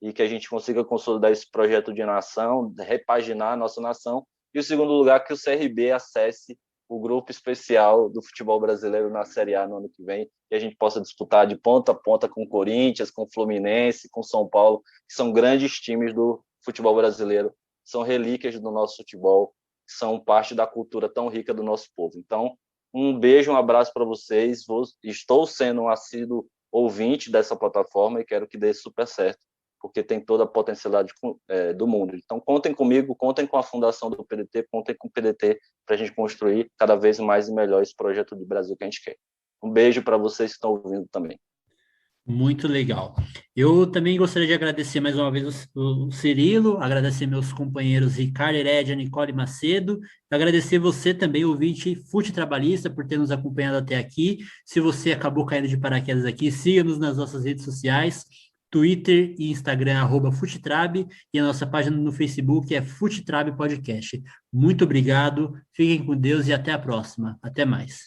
e que a gente consiga consolidar esse projeto de nação, repaginar a nossa nação. E o segundo lugar, que o CRB acesse o grupo especial do futebol brasileiro na Série A no ano que vem, que a gente possa disputar de ponta a ponta com o Corinthians, com o Fluminense, com o São Paulo, que são grandes times do futebol brasileiro, são relíquias do nosso futebol, são parte da cultura tão rica do nosso povo. Então, um beijo, um abraço para vocês. Estou sendo um assíduo ouvinte dessa plataforma e quero que dê super certo, porque tem toda a potencialidade do mundo. Então, contem comigo, contem com a fundação do PDT, contem com o PDT para a gente construir cada vez mais e melhor esse projeto de Brasil que a gente quer. Um beijo para vocês que estão ouvindo também. Muito legal. Eu também gostaria de agradecer mais uma vez o Cirilo, agradecer meus companheiros Ricardo Herédia, Nicole Macedo, agradecer você também, ouvinte Fute Trabalhista, por ter nos acompanhado até aqui. Se você acabou caindo de paraquedas aqui, siga-nos nas nossas redes sociais, Twitter e Instagram, @Futetrab, e a nossa página no Facebook é Futetrab Podcast. Muito obrigado, fiquem com Deus e até a próxima. Até mais.